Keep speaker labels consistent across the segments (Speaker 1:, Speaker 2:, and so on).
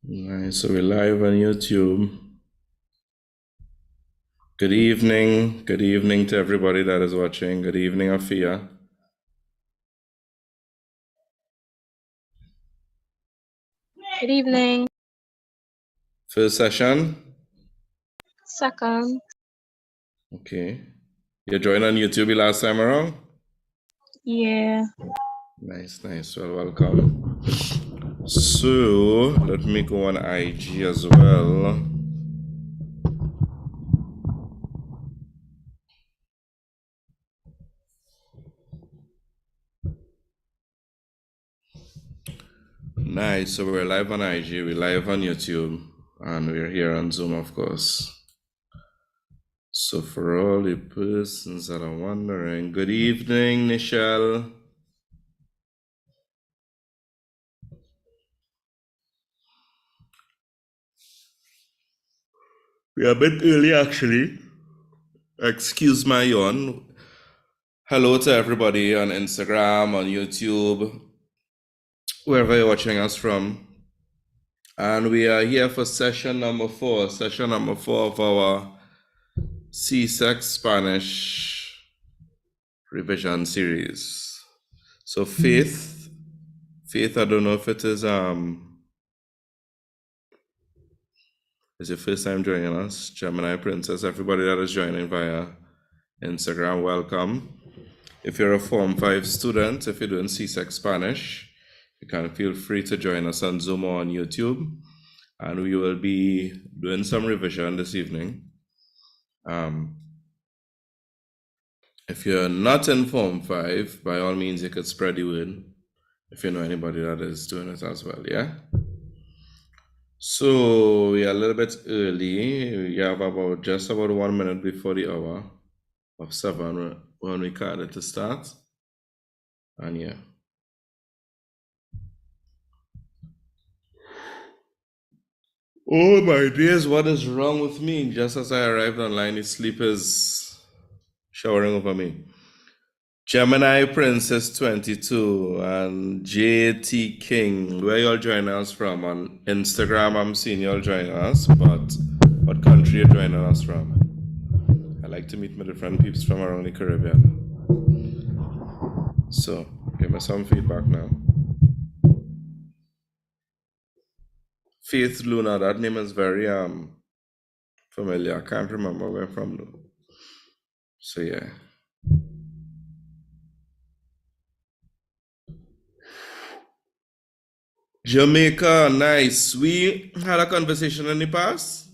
Speaker 1: Nice. So we're live on YouTube. Good evening. Good evening to everybody that is watching. Good evening, Afia.
Speaker 2: Good evening.
Speaker 1: First session.
Speaker 2: Second.
Speaker 1: Okay. You joined on YouTube last time around?
Speaker 2: Yeah.
Speaker 1: Nice. Well, welcome. So let me go on IG as well. Nice. So we're live on IG, we're live on YouTube, and we're here on Zoom, of course. So for all the persons that are wondering, good evening, Nichelle. We're a bit early, actually. Excuse my yawn. Hello to everybody on Instagram, on YouTube, wherever you're watching us from. And we are here for session number 4 of our Csec Spanish revision series. So Faith, I don't know if it is your first time joining us. Gemini Princess, everybody that is joining via Instagram, welcome. If you're a Form 5 student, if you're doing Csec Spanish, you can feel free to join us on Zoom or on YouTube, and we will be doing some revision this evening. If you're not in Form 5, by all means, you could spread the word if you know anybody that is doing it as well, yeah? So we are a little bit early. We have just about 1 minute before the hour of 7 when we call it to start. And yeah. Oh my days, what is wrong with me? Just as I arrived online, the sleep is showering over me. Gemini Princess 22 and JT King. Where y'all joining us from? On Instagram, I'm seeing y'all joining us, but what country you joining us from? I like to meet my different peeps from around the Caribbean. So, give me some feedback now. Faith Luna, that name is very familiar. I can't remember where from though. So yeah. Jamaica, nice. We had a conversation in the past.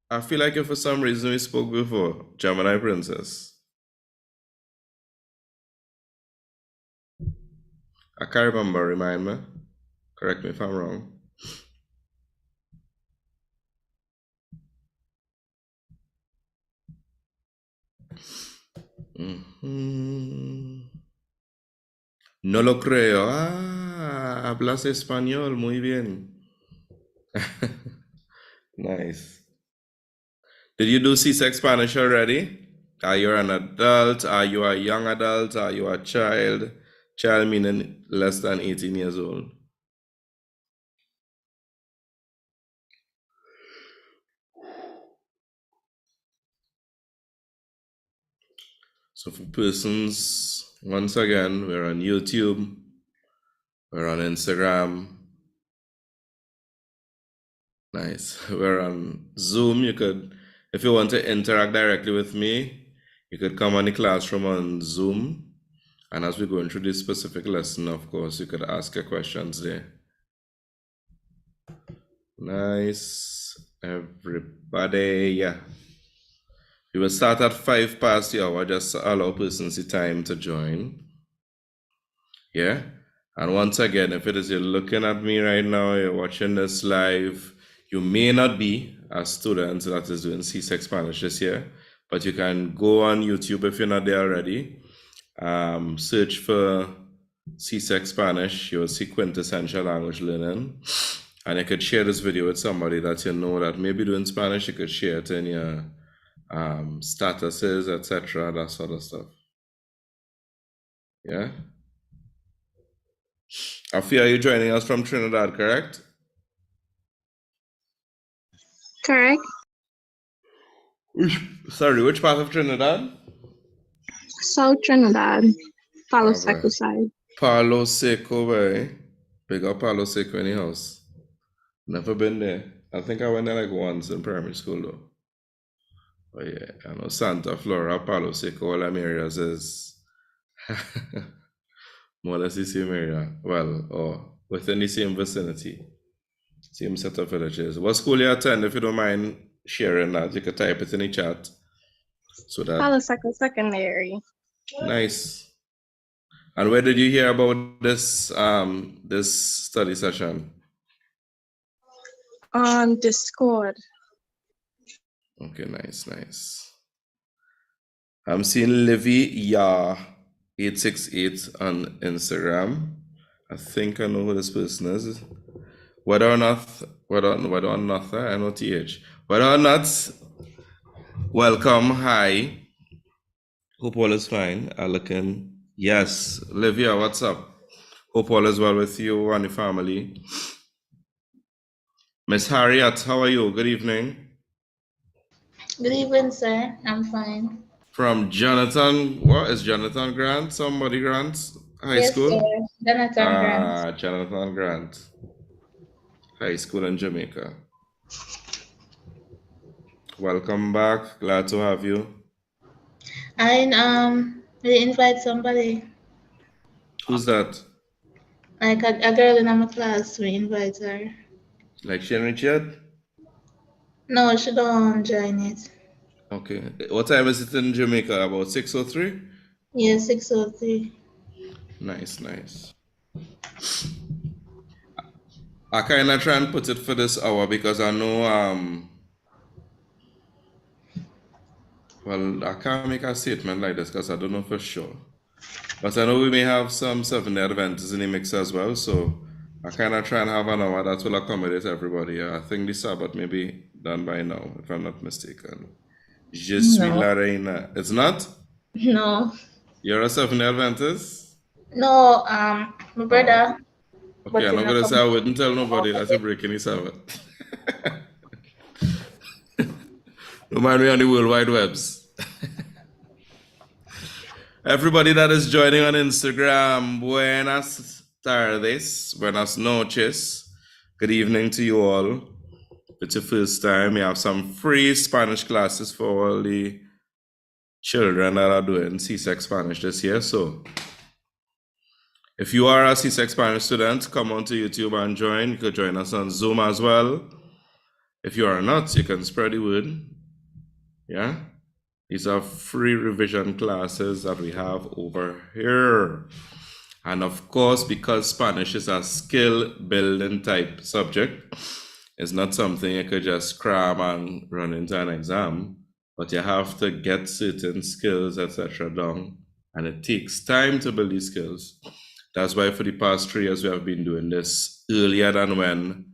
Speaker 1: I feel like if for some reason we spoke before, Gemini Princess. I can't remember, remind me. Correct me if I'm wrong. No lo creo. Ah, hablas español, muy bien. Nice. Did you do C-Sex Spanish already? Are you an adult? Are you a young adult? Are you a child? Child meaning less than 18 years old. So for persons, once again, we're on YouTube, we're on Instagram. Nice. We're on Zoom. You could, if you want to interact directly with me, you could come on the classroom on Zoom. And as we go into this specific lesson, of course, you could ask your questions there. Nice, everybody. Yeah. We will start at 5 past the hour, just to allow persons the time to join. Yeah. And once again, if it is you're looking at me right now, you're watching this live, you may not be a student that is doing C-Sex Spanish this year, but you can go on YouTube if you're not there already. Search for C-Sex Spanish, you'll see quintessential language learning. And you could share this video with somebody that you know that may be doing Spanish. You could share it in your statuses, etc., that sort of stuff. Yeah. Afia, are you joining us from Trinidad, correct?
Speaker 2: Correct.
Speaker 1: Which part of Trinidad?
Speaker 2: South Trinidad, Palo
Speaker 1: All
Speaker 2: Seco
Speaker 1: right.
Speaker 2: side.
Speaker 1: Palo Seco way. Big up Palo Seco in the house. Never been there. I think I went there like once in primary school though. But yeah, I know Santa Flora, Palo Seco, all them areas is more or less the same area. Well, or within the same vicinity. Same set of villages. What school you attend? If you don't mind sharing that, you can type it in the chat. So that
Speaker 2: Palo Seco Secondary.
Speaker 1: nice. And where did you hear about this this study session?
Speaker 2: On Discord.
Speaker 1: Okay, nice. I'm seeing Livy 868 on Instagram. I think I know who this person is. Whether or not, NOTH. Whether or not, welcome, hi. Hope all is fine. Looking, yes. Livia, what's up? Hope all is well with you and the family. Miss Harriet, how are you? Good evening.
Speaker 3: Good evening, sir. I'm fine.
Speaker 1: From Jonathan, what is Jonathan Grant? Somebody Grant High
Speaker 3: Yes,
Speaker 1: School?
Speaker 3: sir. Jonathan Grant.
Speaker 1: Jonathan Grant High School in Jamaica. Welcome back. Glad to have you.
Speaker 3: I will invite somebody,
Speaker 1: Who's that?
Speaker 3: like a girl in my class. We invite her.
Speaker 1: Like Shane Richard?
Speaker 3: No, she don't join it.
Speaker 1: Okay. What time is it in Jamaica? About 6:03?
Speaker 3: Yes, 6:03.
Speaker 1: Nice. I kind of try and put it for this hour because I know, well, I can't make a statement like this because I don't know for sure. But I know we may have some Seventh-day Adventists in the mix as well, so I kind of try and have an hour that will accommodate everybody. I think the Sabbath may be done by now, if I'm not mistaken. Je suis
Speaker 3: No.
Speaker 1: la reina. It's not?
Speaker 3: No.
Speaker 1: You're a Seventh-day Adventist?
Speaker 3: No, my brother.
Speaker 1: Okay,
Speaker 3: But
Speaker 1: I'm not
Speaker 3: in a
Speaker 1: going to say I
Speaker 3: couple.
Speaker 1: wouldn't tell nobody that you're breaking the Sabbath. Don't mind me on the World Wide Webs. Everybody that is joining on Instagram, buenas tardes, buenas noches. Good evening to you all. If it's your first time, we have some free Spanish classes for all the children that are doing Csec Spanish this year. So if you are a Csec Spanish student, come on to YouTube and join. You could join us on Zoom as well. If you are not, you can spread the word. Yeah? These are free revision classes that we have over here. And of course, because Spanish is a skill building type subject, it's not something you could just cram and run into an exam, but you have to get certain skills, etc. down. And it takes time to build these skills. That's why for the past 3 years, we have been doing this earlier than when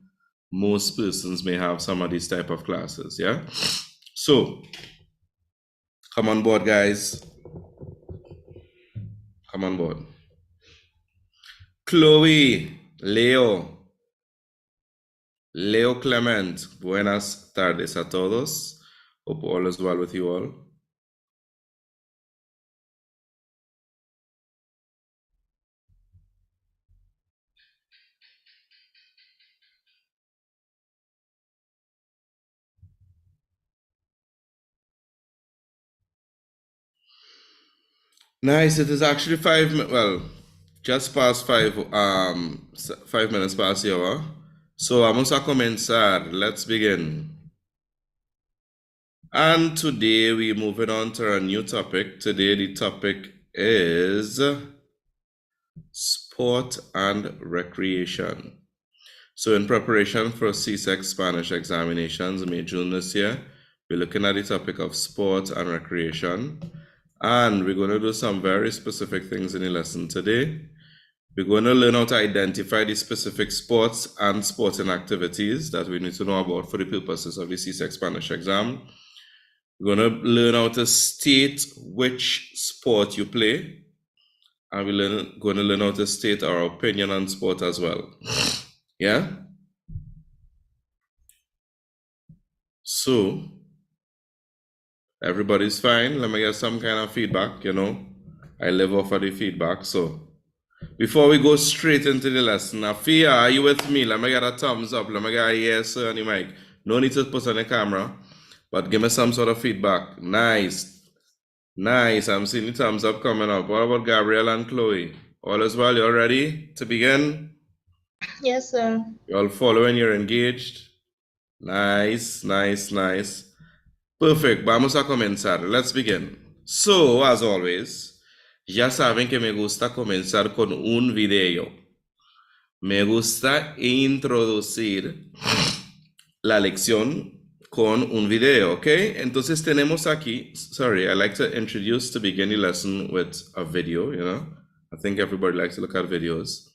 Speaker 1: most persons may have some of these type of classes, yeah? So, come on board, guys. Come on board. Chloe, Leo Clement, buenas tardes a todos. Hope all is well with you all. Nice. It is actually just past 5 minutes past the hour. So vamos a comenzar. Let's begin. And today we're moving on to a new topic. Today the topic is sport and recreation. So in preparation for Csec Spanish examinations May, June this year, we're looking at the topic of sport and recreation. And we're going to do some very specific things in the lesson today. We're going to learn how to identify the specific sports and sporting activities that we need to know about for the purposes of the Csec Spanish exam. We're going to learn how to state which sport you play. And we're going to learn how to state our opinion on sport as well. Yeah? So, everybody's fine. Let me get some kind of feedback, you know. I live off of the feedback. So, before we go straight into the lesson, Afia, are you with me? Let me get a thumbs up. Let me get a yes on the mic. No need to put on the camera, but give me some sort of feedback. Nice. Nice. I'm seeing the thumbs up coming up. What about Gabrielle and Chloe? All is well? You're ready to begin?
Speaker 3: Yes, sir.
Speaker 1: You're all following? You're engaged? Nice, nice, nice. Perfect. Vamos a comenzar. Let's begin. So, as always, ya saben que me gusta comenzar con un video. Me gusta introducir la lección con un video, ¿ok? Entonces tenemos aquí, sorry, I like to introduce to begin the lesson with a video, you know? I think everybody likes to look at videos.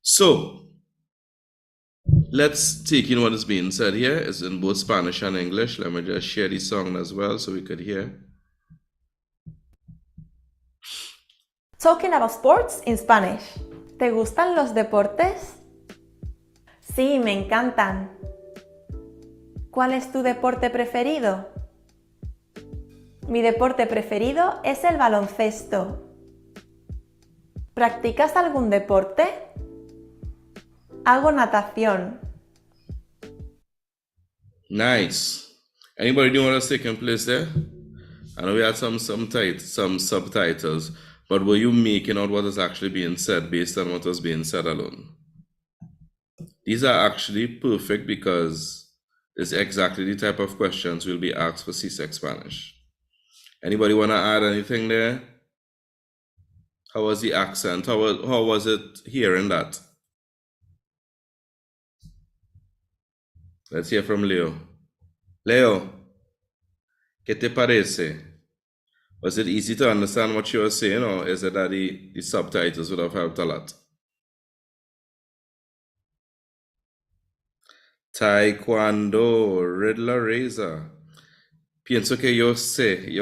Speaker 1: So, let's take in what is being said here. It's in both Spanish and English. Let me just share the song as well so we could hear.
Speaker 4: Talking about sports in Spanish. ¿Te gustan los deportes? Sí, me encantan. ¿Cuál es tu deporte preferido? Mi deporte preferido es el baloncesto. ¿Practicas algún deporte? Hago natación.
Speaker 1: Nice. Anybody know what's taking place there? I know we had some subtitles, but were you making out what is actually being said based on what was being said alone? These are actually perfect because it's exactly the type of questions will be asked for Csec Spanish. Anybody want to add anything there? How was the accent? How was it hearing that? Let's hear from Leo. Leo, ¿qué te parece? Was it easy to understand what you were saying, or is it that the subtitles would have helped a lot? Taekwondo, Riddler Razor. Pienso que yo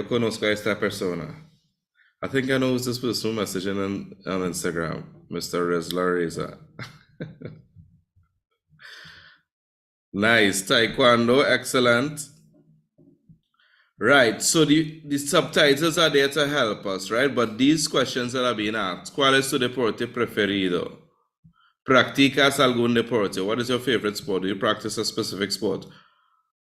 Speaker 1: conozco a esta persona. I think I know who's this person messaging on Instagram, Mr. Riddler Razor. Nice, Taekwondo, excellent. Right, so the subtitles are there to help us, right? But these questions that are being asked, ¿cuál es tu deporte preferido? ¿Practicas algún deporte? What is your favorite sport? Do you practice a specific sport?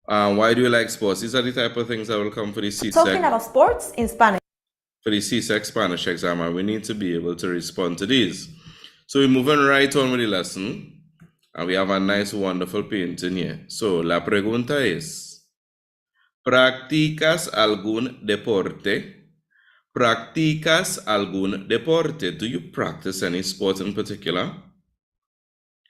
Speaker 1: Why do you like sports? These are the type of things that will come for the Csec.
Speaker 4: Talking about sports in Spanish.
Speaker 1: For the Csec Spanish exam, and we need to be able to respond to these. So we're moving right on with the lesson, and we have a nice, wonderful painting here. So la pregunta es, ¿practicas algún deporte? ¿Practicas algún deporte? Do you practice any sport in particular?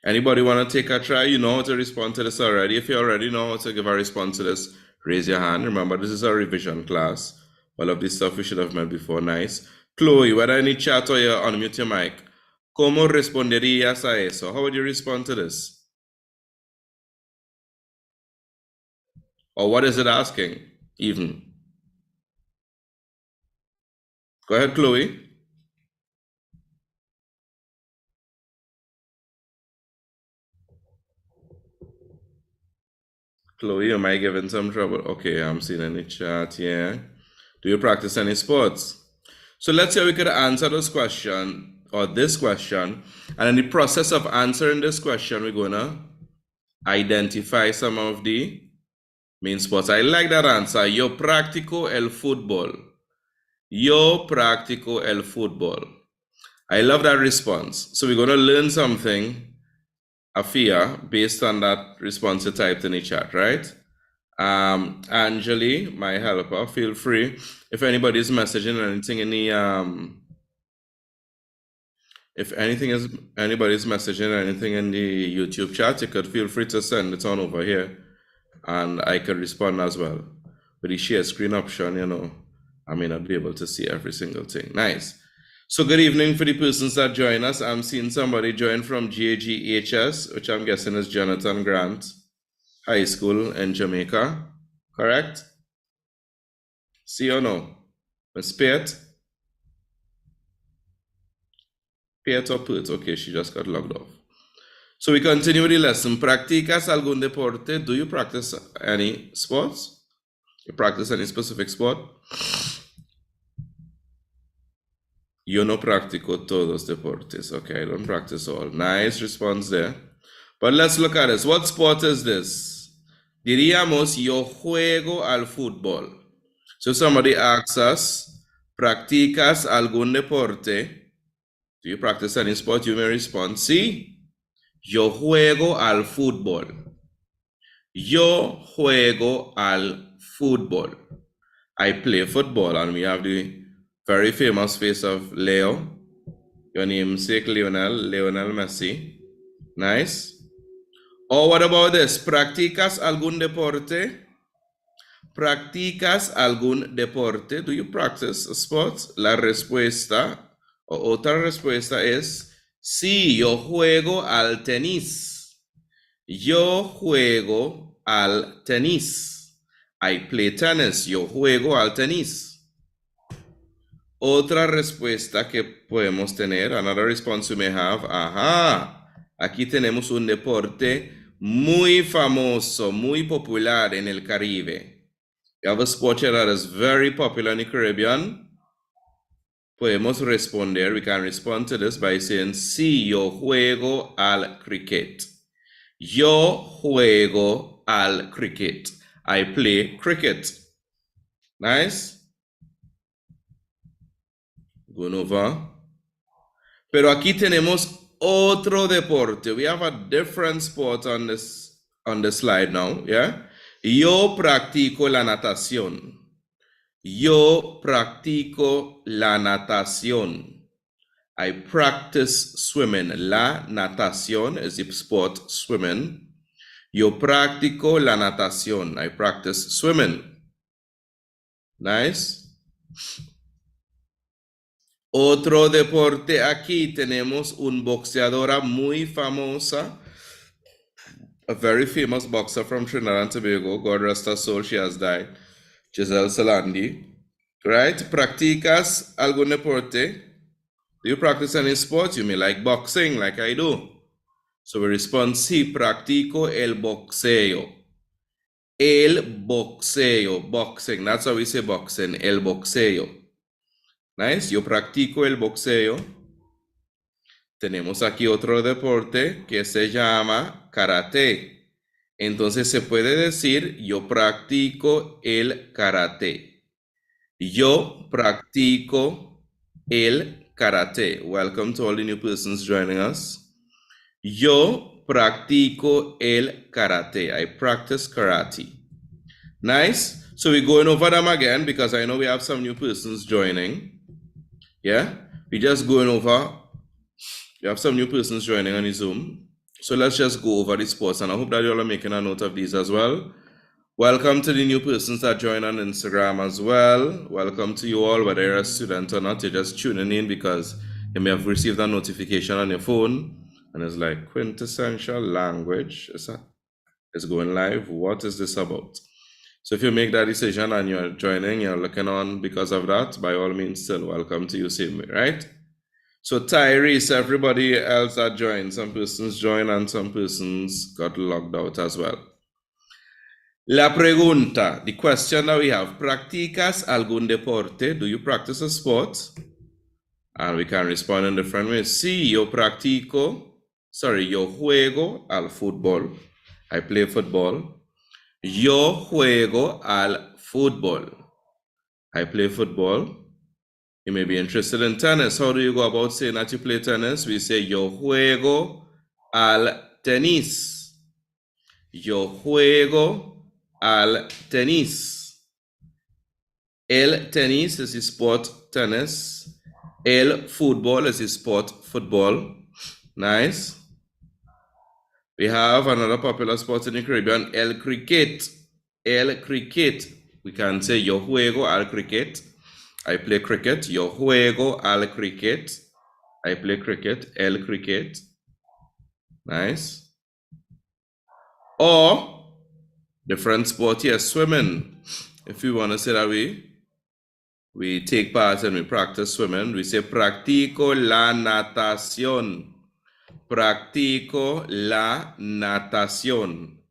Speaker 1: Anybody want to take a try? You know how to respond to this already. If you already know how to give a response to this, raise your hand. Remember, this is a revision class. All of this stuff we should have met before. Nice. Chloe, whether in the chat or you unmute your mic, ¿cómo responderías a eso? How would you respond to this? Or what is it asking, even? Go ahead, Chloe. Chloe, you might give in some trouble. Okay, I'm seeing in the chat here. Do you practice any sports? So let's say we could answer this question, or this question, and in the process of answering this question, we're gonna identify some of the main sports. I like that answer. Yo practico el fútbol. Yo practico el fútbol. I love that response. So we're gonna learn something, Afia, based on that response you typed in the chat, right? Angeli, my helper, feel free. If anybody's messaging anything in the anybody's messaging anything in the YouTube chat, you could feel free to send it on over here, and I could respond as well. With the share screen option, you know, I may not be able to see every single thing. Nice. So good evening for the persons that join us. I'm seeing somebody join from JGHS, which I'm guessing is Jonathan Grant High School in Jamaica, correct? See or no? Miss Piet? Piet or Pert? Okay, she just got logged off. So we continue with the lesson. ¿Practicas algún deporte? Do you practice any sports? You practice any specific sport? Yo no practico todos deportes. Okay, I don't practice all. Nice response there. But let's look at this. What sport is this? Diríamos, yo juego al fútbol. So somebody asks us, ¿practicas algún deporte? Do you practice any sport? You may respond, sí. Yo juego al fútbol. Yo juego al fútbol. I play football, and we have the very famous face of Leo. Your namesake, Lionel Messi. Nice. Or what about this? ¿Practicas algún deporte? ¿Practicas algún deporte? Do you practice a sport? La respuesta o otra respuesta es sí, yo juego al tenis. Yo juego al tenis. I play tennis. Yo juego al tenis. Otra respuesta que podemos tener, another response we may have, aquí tenemos un deporte muy famoso, muy popular en el Caribe. You have a sport here that is very popular in the Caribbean. Podemos responder, we can respond to this by saying, sí, yo juego al cricket. Yo juego al cricket. I play cricket. Nice. Going over. Pero aquí tenemos otro deporte. We have a different sport on this slide now, yeah? Yo practico la natación. Yo practico la natación. I practice swimming. La natación is the sport swimming. Yo practico la natación. I practice swimming. Nice. Otro deporte, aquí tenemos un boxeadora muy famosa, a very famous boxer from Trinidad and Tobago. God rest her soul, she has died. Giselle Salandi. Right? ¿Practicas algún deporte? Do you practice any sport? You may like boxing, like I do. So we respond, sí, practico el boxeo. El boxeo, boxing. That's how we say boxing, el boxeo. Nice, yo practico el boxeo. Tenemos aquí otro deporte que se llama karate. Entonces se puede decir, yo practico el karate. Yo practico el karate. Welcome to all the new persons joining us. Yo practico el karate. I practice karate. Nice. So we're going over them again because I know we have some new persons joining. Yeah, we're just going over. You have some new persons joining on the Zoom. So let's just go over the sports, and I hope that you all are making a note of these as well. Welcome to the new persons that join on Instagram as well. Welcome to you all, whether you're a student or not. You're just tuning in because you may have received a notification on your phone, and it's like quintessential language. It's going live. What is this about? So if you make that decision and you're joining, you're looking on because of that, by all means, still welcome to you same way, right? So Tyrese, everybody else that joined, some persons joined and some persons got logged out as well. La pregunta, the question that we have, ¿practicas algún deporte? Do you practice a sport? And we can respond in different ways. Sí, yo juego al fútbol. I play football. Yo juego al fútbol. I play football. You may be interested in tennis. How do you go about saying that you play tennis? We say, yo juego al tenis. Yo juego al tenis. El tenis is the sport tennis. El fútbol is the sport football. Nice. We have another popular sport in the Caribbean, el cricket. El cricket. We can say, yo juego al cricket. I play cricket. Yo juego al cricket. I play cricket. El cricket. Nice. Or, different sport here, swimming. If you want to say that we take part and we practice swimming. We say, practico la natación. practico la natación.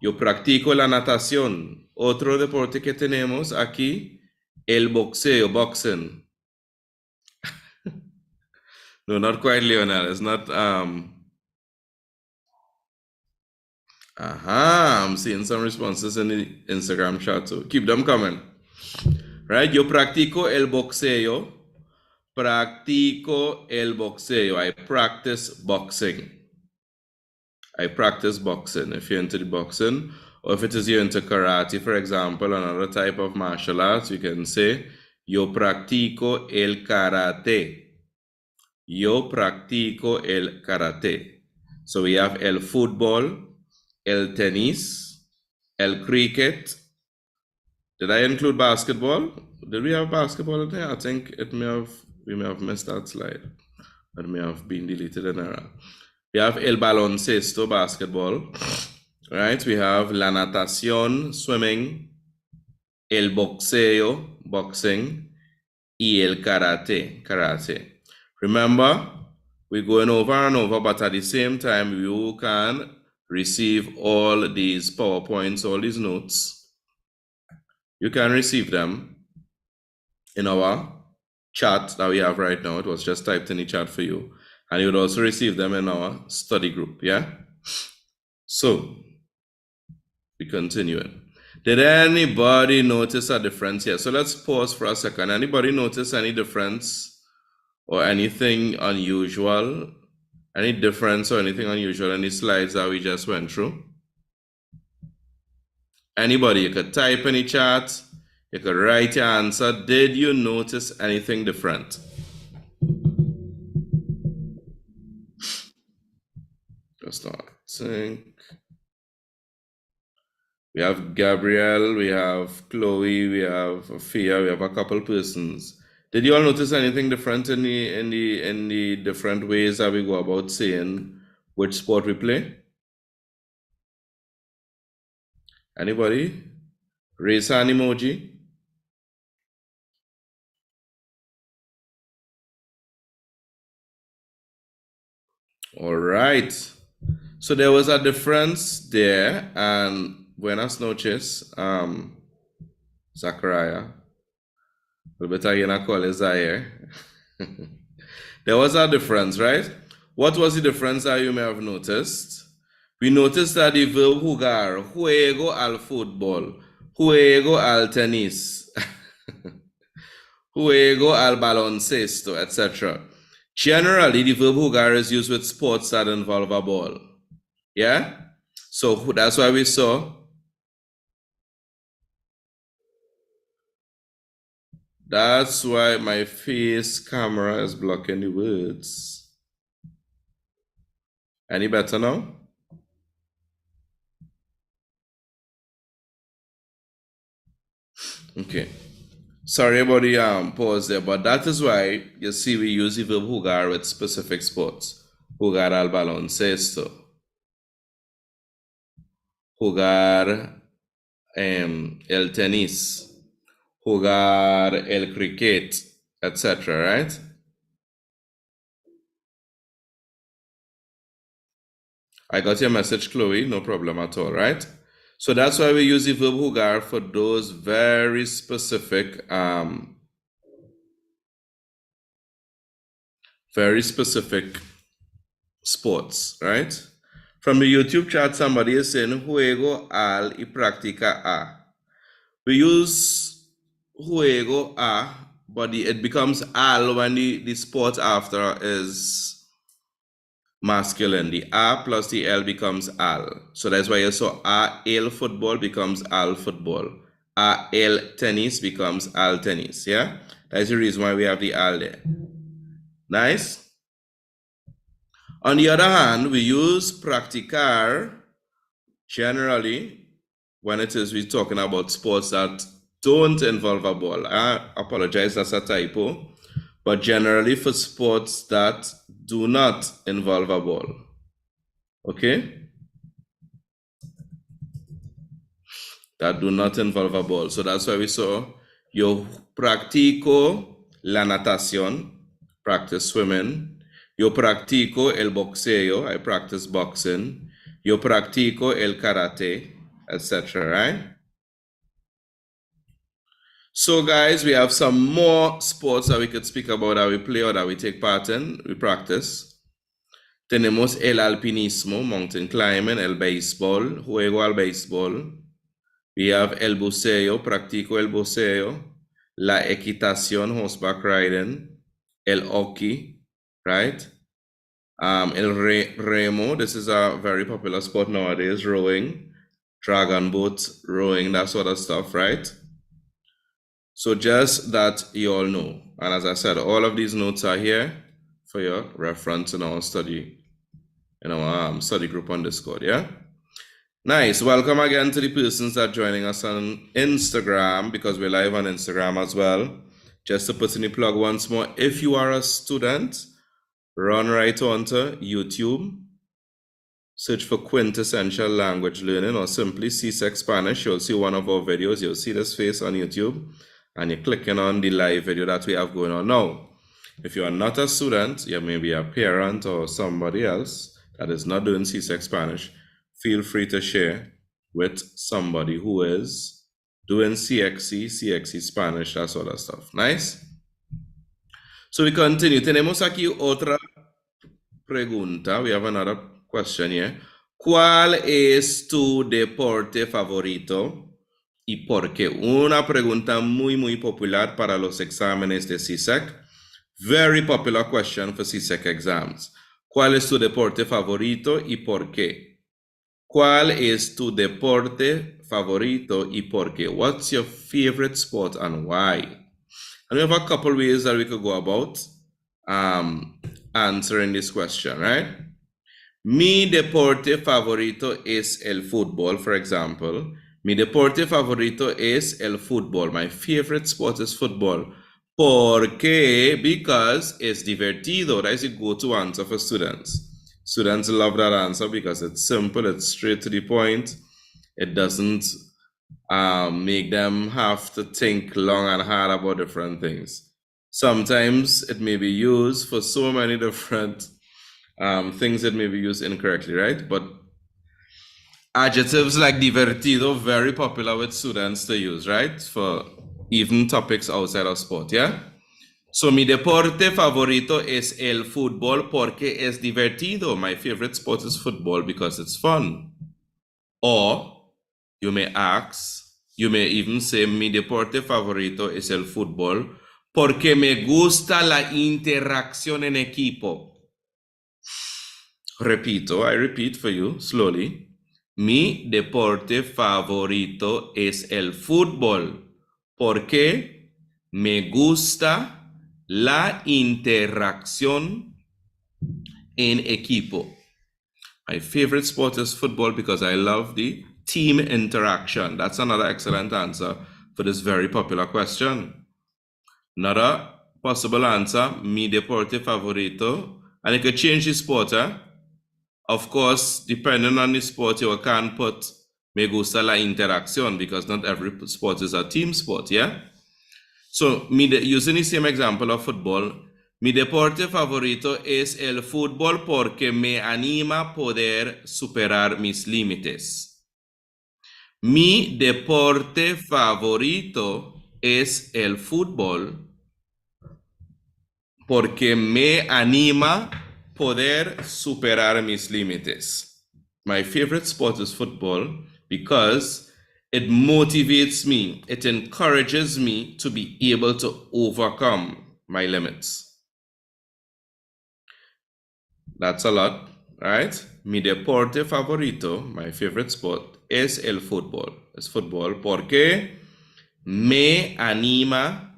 Speaker 1: Yo practico la natación. Otro deporte que tenemos aquí, el boxeo, boxing. No, not quite, Leonel. It's not, I'm seeing some responses in the Instagram chat, so keep them coming. Right? Yo practico el boxeo. Practico el boxeo. I practice boxing. I practice boxing. If you're into the boxing, or if it is you're into karate, for example, another type of martial arts, you can say, yo practico el karate. Yo practico el karate. So we have el fútbol, el tenis, el cricket. Did I include basketball? Did we have basketball in there? I think we may have missed that slide. It may have been deleted in error. We have el baloncesto, basketball. Right? We have la natación, swimming, el boxeo, boxing, y el karate, karate. Remember, we're going over and over, but at the same time, you can receive all these PowerPoints, all these notes. You can receive them in our chat that we have right now. It was just typed in the chat for you. And you would also receive them in our study group, yeah? So, we continuing. Did anybody notice a difference here? So let's pause for a second. Anybody notice any difference or anything unusual? Any difference or anything unusual in the slides that we just went through? Anybody, you could type in the chat, you could write your answer. Did you notice anything different? Just not think. We have Gabrielle, we have Chloe, we have Fia, we have a couple persons. Did you all notice anything different in the different ways that we go about saying which sport we play? Anybody? Raise hand emoji. All right. So there was a difference there, and buenas noches, Zachariah. A little bit again, I call it Zaire. There was a difference, right? What was the difference that you may have noticed? We noticed that the verb jugar, juego al fútbol, juego al tenis, juego al baloncesto, etc. Generally, the verb jugar is used with sports that involve a ball. Yeah? So that's why we saw. That's why my face camera is blocking the words. Any better now? Okay. Sorry about the pause there, but that is why you see we use the verb jugar with specific sports. Jugar al baloncesto. Jugar el tenis. Jugar el cricket, etc., right? I got your message, Chloe, no problem at all, right? So that's why we use the verb jugar for those very specific sports, right? From the YouTube chat, somebody is saying juego al y practica a. We use juego a, but it becomes al when the sport after is masculine. The a plus the l becomes al. So that's why you saw a el football becomes al football. A el tennis becomes al tennis. Yeah? That's the reason why we have the al there. Nice? On the other hand, we use practicar generally when we're talking about sports that don't involve a ball. I apologize, that's a typo. But generally for sports that do not involve a ball. Okay? That do not involve a ball. So that's why we saw yo practico la natación, practice swimming. Yo practico el boxeo. I practice boxing. Yo practico el karate, etc. Right? So, guys, we have some more sports that we could speak about that we play or that we take part in. We practice. Tenemos el alpinismo, mountain climbing, el béisbol, juego al béisbol. We have el buceo, practico el buceo. La equitación, horseback riding. El hockey, right? El remo, this is a very popular sport nowadays, rowing, dragon boat, rowing, that sort of stuff, right? So just that you all know. And as I said, all of these notes are here for your reference in our study group on Discord, yeah? Nice. Welcome again to the persons that are joining us on Instagram, because we're live on Instagram as well. Just to put in the plug once more, if you are a student, run right onto YouTube, search for Quintessential Language Learning or simply Csec Spanish. You'll see one of our videos. You'll see this face on YouTube, and you're clicking on the live video that we have going on now. If you are not a student, you may be a parent or somebody else that is not doing Csec Spanish, feel free to share with somebody who is doing CXC Spanish, that sort of stuff. Nice? So we continue. Tenemos aquí otra pregunta. We have another question here. ¿Cuál es tu deporte favorito y por qué? Una pregunta muy popular para los exámenes de CSEC. Very popular question for CSEC exams. ¿Cuál es tu deporte favorito y por qué? ¿Cuál es tu deporte favorito y por qué? What's your favorite sport and why? And we have a couple ways that we could go about answering this question, right? Mi deporte favorito es el fútbol, for example. Mi deporte favorito es el fútbol. My favorite sport is football. ¿Por qué? Because it's divertido. That is a go-to answer for students. Students love that answer because it's simple, it's straight to the point. It doesn't make them have to think long and hard about different things. Sometimes it may be used for so many different things that may be used incorrectly, right? But adjectives like divertido, very popular with students to use, right? For even topics outside of sport, yeah? So mi deporte favorito es el fútbol porque es divertido. My favorite sport is football because it's fun. Or you may ask, you may even say mi deporte favorito es el fútbol porque me gusta la interacción en equipo. Repito, I repeat for you slowly. Mi deporte favorito es el fútbol porque me gusta la interacción en equipo. My favorite sport is football because I love the team interaction. That's another excellent answer for this very popular question. Another possible answer, mi deporte favorito, and you could change the sport, Of course, depending on the sport, you can put me gusta la interacción because not every sport is a team sport, yeah? So, using the same example of football, mi deporte favorito es el fútbol porque me anima poder superar mis límites. Mi deporte favorito es el fútbol porque me anima poder superar mis límites. My favorite sport is football because it motivates me, it encourages me to be able to overcome my limits. That's a lot, right? Mi deporte favorito, my favorite sport, es el fútbol. Es fútbol porque me anima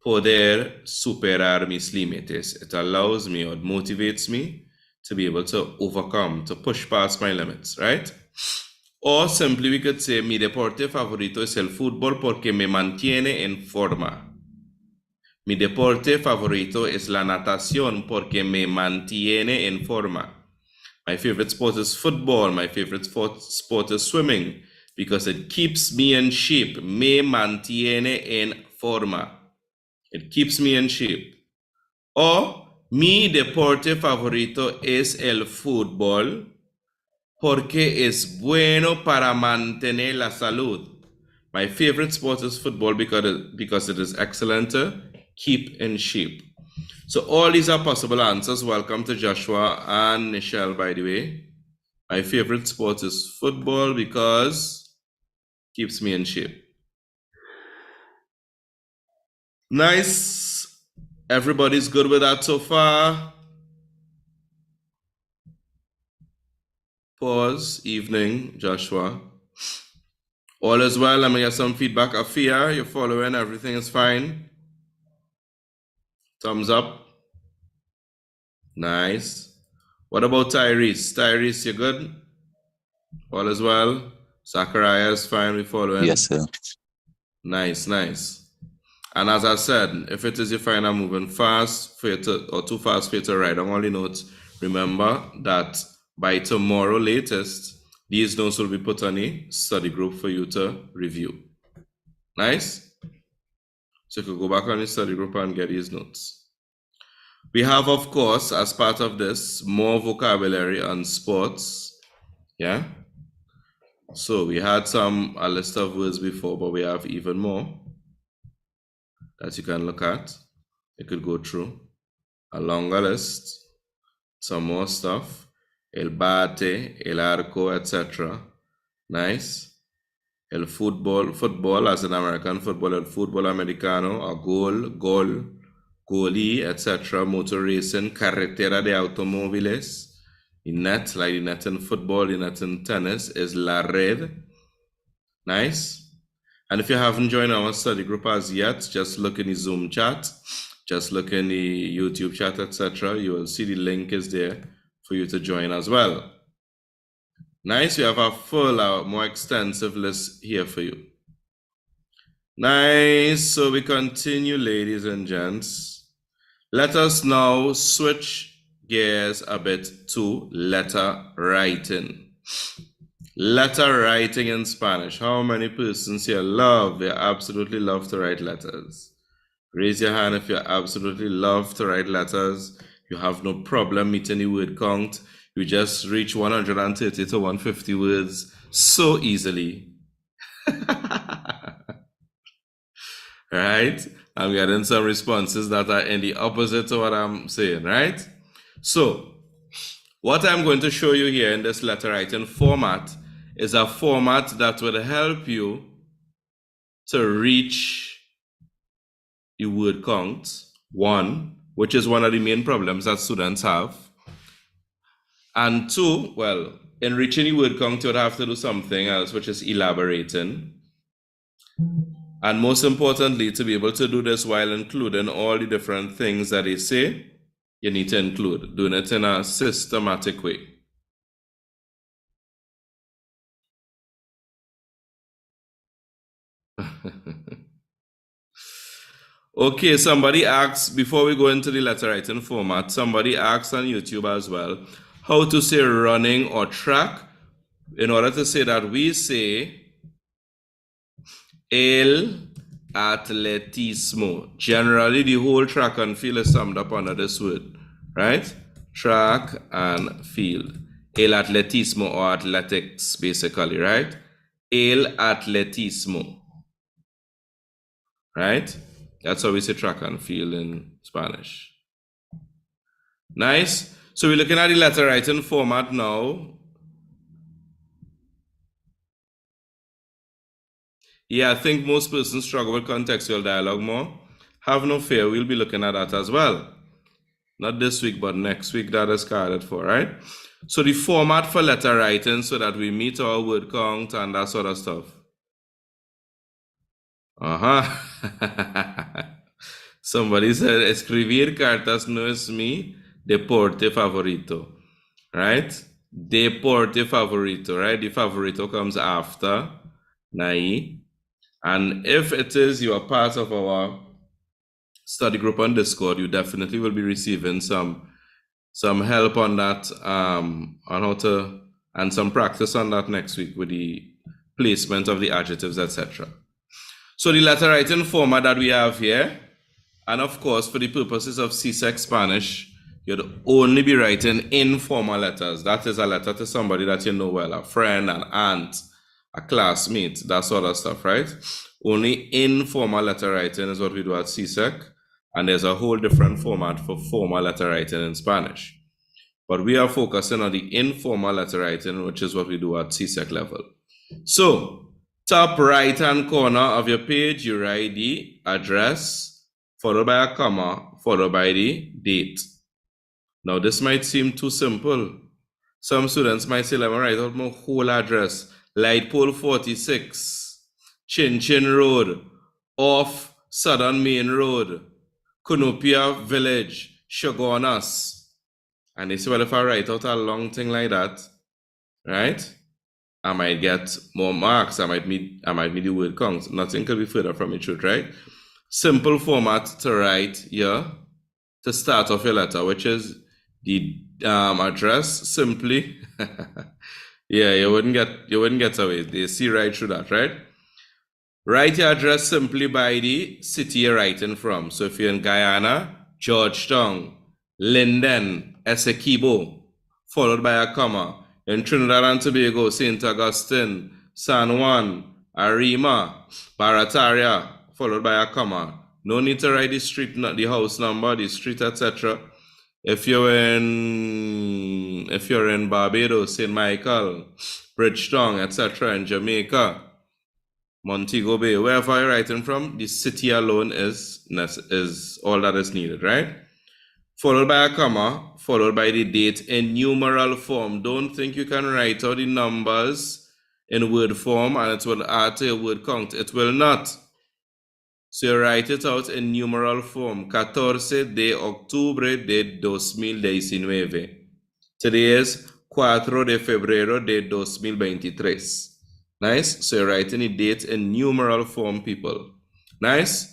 Speaker 1: poder superar mis límites. It allows me or motivates me to be able to overcome, to push past my limits, right? Or simply we could say, mi deporte favorito es el fútbol porque me mantiene en forma. Mi deporte favorito es la natación porque me mantiene en forma. My favorite sport is football. My favorite sport is swimming because it keeps me in shape. Me mantiene en forma. It keeps me in shape. Or Mi deporte favorito es el fútbol porque es bueno para mantener la salud. My favorite sport is football because it is excellent to keep in shape. So all these are possible answers. Welcome to Joshua and Michelle, by the way. My favorite sport is football because it keeps me in shape. Nice. Everybody's good with that so far. Pause. Evening, Joshua. All is well. Let me get some feedback. Afia, you're following. Everything is fine. Thumbs up. Nice. What about Tyrese? Tyrese, you good? All is well. Zachariah is fine. We following.
Speaker 5: Yes, sir.
Speaker 1: Nice, nice. And as I said, if it is you find I'm moving fast for you to, or too fast for you to write down all the notes, remember that by tomorrow latest, these notes will be put on a study group for you to review. Nice? So you could go back on the study group and get these notes. We have, of course, as part of this, more vocabulary on sports. Yeah? So we had a list of words before, but we have even more that you can look at. You could go through a longer list, some more stuff. El bate, el arco, etc. Nice. El football as in American football, el fútbol americano, a gol, goalie, etc. Motor racing, carretera de automóviles. The net, like the net in football, the net in tennis, is la red. Nice. And if you haven't joined our study group as yet, just look in the Zoom chat, just look in the YouTube chat, etc. You will see the link is there for you to join as well. Nice. We have a full, more extensive list here for you. Nice. So we continue, ladies and gents. Let us now switch gears a bit to letter writing. Letter writing in Spanish. How many persons here absolutely love to write letters? Raise your hand if you absolutely love to write letters. You have no problem meeting the word count. You just reach 130 to 150 words so easily. Right? I'm getting some responses that are in the opposite to what I'm saying, right? So, what I'm going to show you here in this letter writing format is a format that will help you to reach the word count, one, which is one of the main problems that students have. And two, well, in reaching the word count, you would have to do something else, which is elaborating. And most importantly, to be able to do this while including all the different things that they say, you need to include, doing it in a systematic way. Okay, somebody asked, before we go into the letter writing format, somebody asked on YouTube as well, how to say running or track. In order to say that, we say el atletismo. Generally, the whole track and field is summed up under this word, right? Track and field. El atletismo, or athletics, basically, right? El atletismo. Right? That's how we say track and field in Spanish. Nice. So we're looking at the letter writing format now. Yeah, I think most persons struggle with contextual dialogue more. Have no fear, we'll be looking at that as well. Not this week, but next week, that is carded for, right? So the format for letter writing so that we meet our word count and that sort of stuff. Somebody said, escribir cartas no es mi deporte favorito, right? Deporte favorito, right? The favorito comes after nai. And if it is you are part of our study group on Discord, you definitely will be receiving some help on that, on how to, and some practice on that next week with the placement of the adjectives, etc. So the letter writing format that we have here, and of course, for the purposes of Csec Spanish, you'd only be writing informal letters. That is a letter to somebody that you know well, a friend, an aunt, a classmate, that sort of stuff, right? Only informal letter writing is what we do at Csec, and there's a whole different format for formal letter writing in Spanish. But we are focusing on the informal letter writing, which is what we do at Csec level. So, top right-hand corner of your page, you write the address, followed by a comma, followed by the date. Now, this might seem too simple. Some students might say, let me write out my whole address. Light pole 46, Chin Chin Road, off Southern Main Road, Kunupia Village, Shogunas. And they say, well, if I write out a long thing like that, right, I might get more marks. I might meet the word count. Nothing could be further from the truth, right? Simple format to write here to start off your letter, which is the address simply. Yeah, you wouldn't get away. They see right through that, right? Write your address simply by the city you're writing from. So if you're in Guyana, Georgetown, Linden, Essequibo, followed by a comma. In Trinidad and Tobago, St. Augustine, San Juan, Arima, Barataria, followed by a comma. No need to write the street, not the house number, the street, etc. If you're in Barbados, St. Michael, Bridgetown, etc., in Jamaica, Montego Bay, wherever you're writing from, the city alone is all that is needed, right? Followed by a comma, followed by the date in numeral form. Don't think you can write out the numbers in word form and it will add to your word count. It will not. So you write it out in numeral form. 14 de octubre de 2019. Today is 4 de febrero de 2023. Nice? So you're writing the date in numeral form, people. Nice?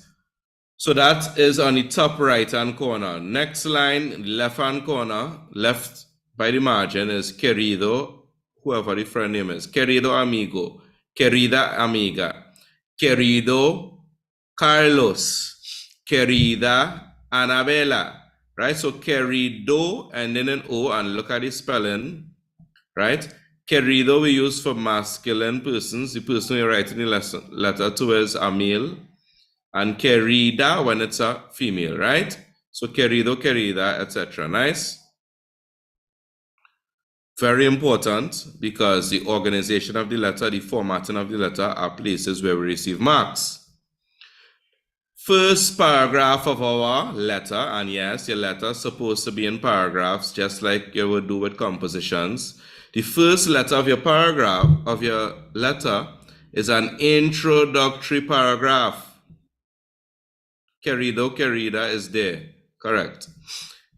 Speaker 1: So that is on the top right-hand corner. Next line, left-hand corner, left by the margin is querido, whoever the friend name is. Querido amigo, querida amiga, querido Carlos, querida Anabela, right? So querido and then an O, and look at the spelling, right? Querido we use for masculine persons. The person you're writing the letter to is a male. And querida when it's a female, right? So querido, querida, etc. Nice? Very important because the organization of the letter, the formatting of the letter are places where we receive marks. First paragraph of our letter, and yes, your letter is supposed to be in paragraphs, just like you would do with compositions. The first letter of your paragraph, of your letter, is an introductory paragraph. Querido, querida is there, correct.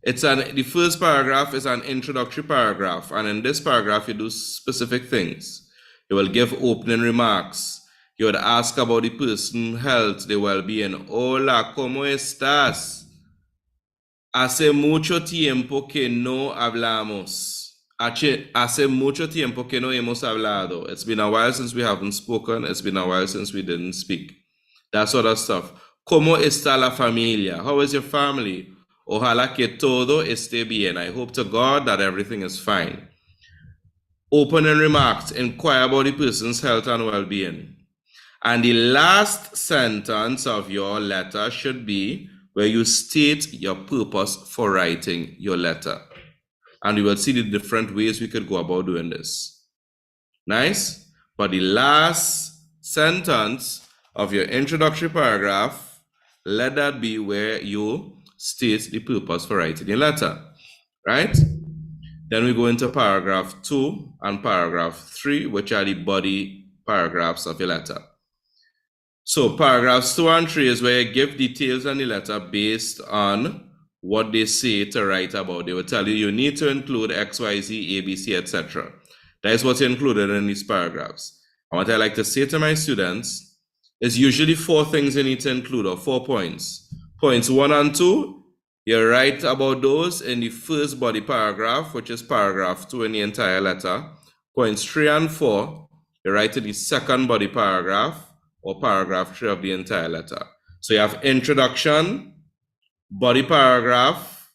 Speaker 1: The first paragraph is an introductory paragraph, and in this paragraph you do specific things. You will give opening remarks. You would ask about the person's health, the well-being. Hola, ¿cómo estás? Hace mucho tiempo que no hablamos. Hace mucho tiempo que no hemos hablado. It's been a while since we haven't spoken. It's been a while since we didn't speak. That sort of stuff. ¿Cómo está la familia? How is your family? Ojalá que todo esté bien. I hope to God that everything is fine. Opening remarks. Inquire about the person's health and well-being. And the last sentence of your letter should be where you state your purpose for writing your letter. And we will see the different ways we could go about doing this. Nice? But the last sentence of your introductory paragraph, let that be where you state the purpose for writing your letter, right? Then we go into paragraph 2 and paragraph 3, which are the body paragraphs of your letter. So paragraphs 2 and 3 is where you give details on the letter based on what they say to write about. They will tell you need to include X, Y, Z, A, B, C, etc. That is what's included in these paragraphs. And what I like to say to my students is usually 4 things you need to include, or 4 points. Points 1 and 2, you write about those in the first body paragraph, which is paragraph 2 in the entire letter. Points 3 and 4, you write in the second body paragraph, or paragraph 3 of the entire letter. So you have introduction, body paragraph,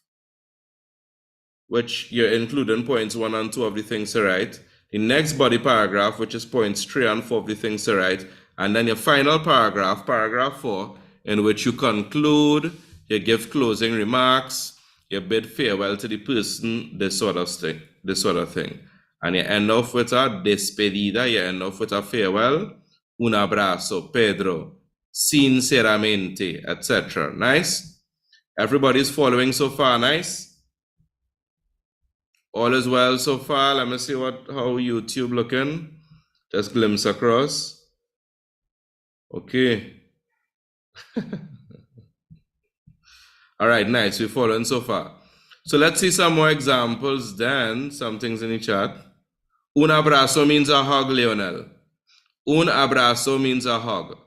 Speaker 1: which you're including points 1 and 2 of the things to write. The next body paragraph, which is points 3 and 4 of the things to write. And then your final paragraph, paragraph 4, in which you conclude, you give closing remarks, you bid farewell to the person, this sort of thing. And you end off with a despedida, you end off with a farewell, un abrazo, Pedro, sinceramente, etc. Nice? Everybody's following so far, nice? All is well so far. Let me see how YouTube looking. Just glimpse across. Okay. All right, nice. We're following so far. So let's see some more examples then. Some things in the chat. Un abrazo means a hug, Leonel. Un abrazo means a hug.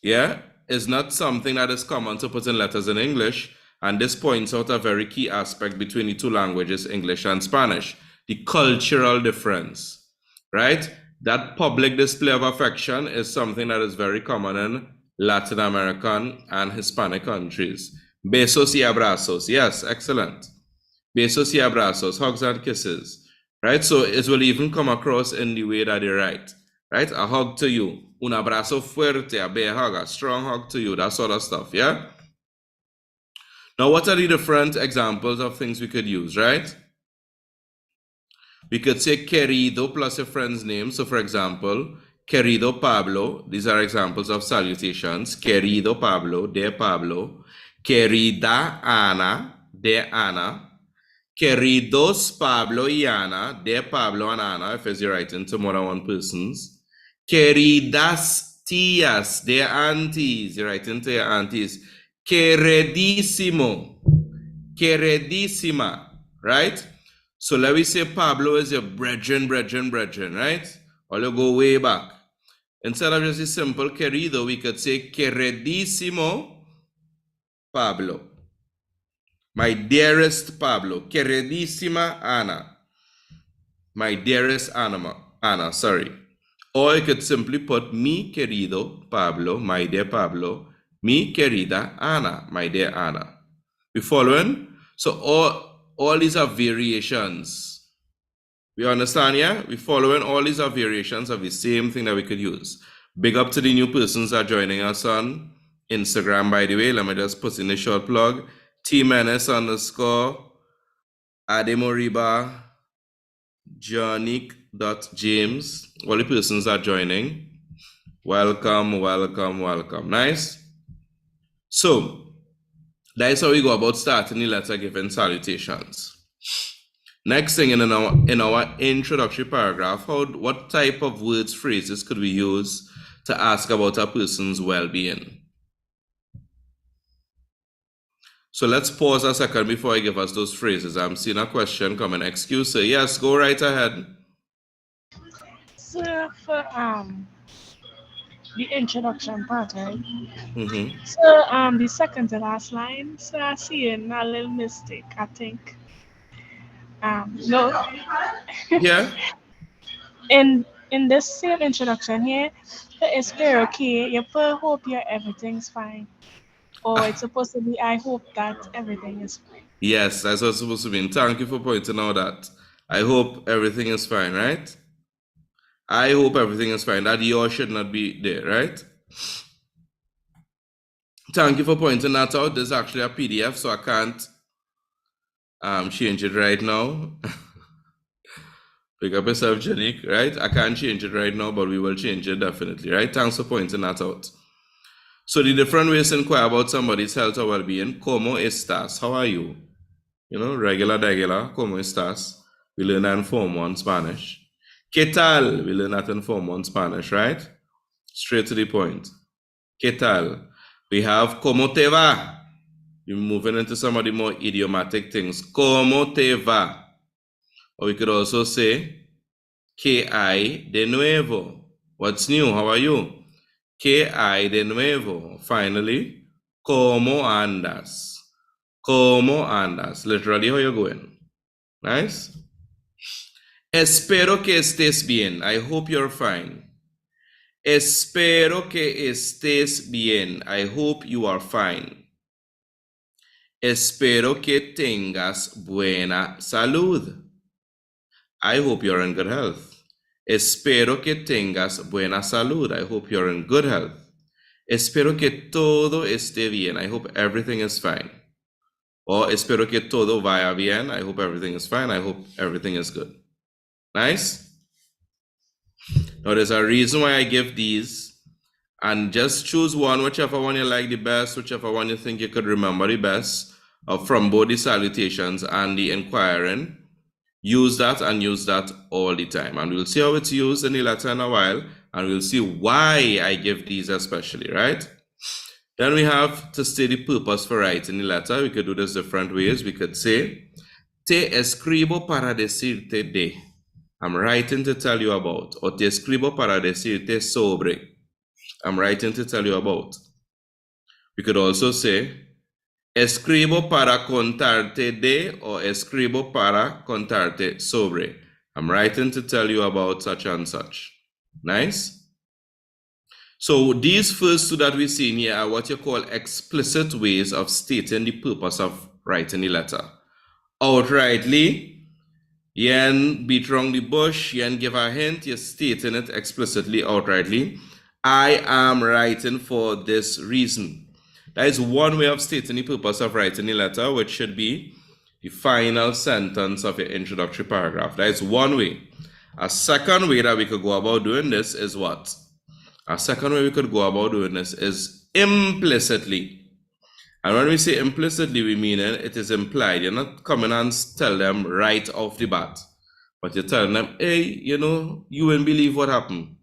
Speaker 1: Yeah? It's not something that is common to put in letters in English. And this points out a very key aspect between the two languages, English and Spanish, the cultural difference, right? That public display of affection is something that is very common in Latin American and Hispanic countries. Besos y abrazos, yes, excellent. Besos y abrazos, hugs and kisses, right? So it will even come across in the way that they write, right? A hug to you, un abrazo fuerte, a bear hug, a strong hug to you, that sort of stuff, yeah? Now, what are the different examples of things we could use, right? We could say querido plus your friend's name. So, for example, querido Pablo. These are examples of salutations. Querido Pablo, dear Pablo. Querida Ana, dear Ana. Queridos Pablo y Ana, dear Pablo and Ana, if you're writing to more than one persons. Queridas tías, dear aunties, you're writing to your aunties. Queridísimo, queridísima, right? So let me say Pablo is your brethren, right? Or you go way back. Instead of just a simple querido, we could say queridísimo Pablo. My dearest Pablo. Queridísima Ana. My dearest Ana, sorry. Or you could simply put mi querido Pablo, my dear Pablo. Mi querida Ana, my dear Ana. We following? So all these are variations. We understand, yeah? We following all these are variations of the same thing that we could use. Big up to the new persons that are joining us on Instagram, by the way. Let me just put in a short plug. TMNS_ Ademoriba Janik.James. All the persons that are joining. Welcome. Nice. So, that is how we go about starting the letter giving salutations. Next thing in our introductory paragraph, what type of words, phrases could we use to ask about a person's well-being? So let's pause a second before I give us those phrases. I'm seeing a question coming. Excuse me. Yes, go right ahead.
Speaker 5: So for the introduction part, right?
Speaker 1: Mm-hmm.
Speaker 5: So the second to last line, so I see a little mistake, I think. No.
Speaker 1: Yeah.
Speaker 5: in this same introduction here, it's very okay. You put hope everything's fine. Or it's supposed to be I hope that everything is fine.
Speaker 1: Yes, that's what it's supposed to mean. Thank you for pointing out that. I hope everything is fine, right? I hope everything is fine. That yours should not be there, right? Thank you for pointing that out. There's actually a PDF, so I can't change it right now. Pick up yourself, Janik, right? I can't change it right now, but we will change it definitely, right? Thanks for pointing that out. So the different ways to inquire about somebody's health or well-being. ¿Cómo estás? How are you? You know, regular. ¿Cómo estás? We learn that in Form 1 Spanish. ¿Qué tal? We learn that in Form 1 Spanish, right? Straight to the point. ¿Qué tal? We have ¿Cómo te va? We're moving into some of the more idiomatic things. ¿Cómo te va? Or we could also say ¿Qué hay de nuevo? What's new? How are you? ¿Qué hay de nuevo? Finally, ¿Cómo andas? ¿Cómo andas? Literally, how you going? Nice. Espero que estés bien. I hope you're fine. Espero que estés bien. I hope you are fine. Espero que tengas buena salud. I hope you're in good health. Espero que tengas buena salud. I hope you're in good health. Espero que todo esté bien. I hope everything is fine. Or espero que todo vaya bien. I hope everything is fine. I hope everything is good. Nice? Now there's a reason why I give these, and just choose one, whichever one you like the best, whichever one you think you could remember the best, from both the salutations and the inquiring. Use that and use that all the time. And we'll see how it's used in the letter in a while, and we'll see why I give these especially, right? Then we have to state the purpose for writing the letter. We could do this different ways. We could say, te escribo para decirte de. I'm writing to tell you about. Or te escribo para decirte sobre. I'm writing to tell you about. We could also say, escribo para contarte de, or escribo para contarte sobre. I'm writing to tell you about such and such. Nice? So these first two that we see in here are what you call explicit ways of stating the purpose of writing the letter. Outrightly, you beat around the bush, you give a hint, you're stating it explicitly, outrightly. I am writing for this reason. That is one way of stating the purpose of writing a letter, which should be the final sentence of your introductory paragraph. That is one way. A second way that we could go about doing this is what? A second way we could go about doing this is implicitly. And when we say implicitly, we mean it is implied. You're not coming and tell them right off the bat, but you're telling them, hey, you wouldn't believe what happened.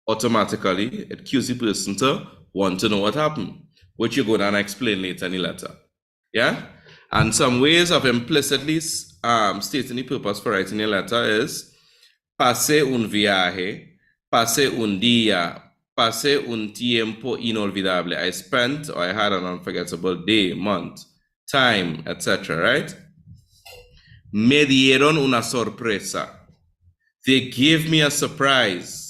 Speaker 1: Automatically, it cues the person to want to know what happened, which you're going to explain later in the letter. Yeah? And some ways of implicitly stating the purpose for writing a letter is pasé un viaje, pasé un día, pasé un tiempo inolvidable. I spent, or I had an unforgettable day, month, time, etc., right? Me dieron una sorpresa. They gave me a surprise.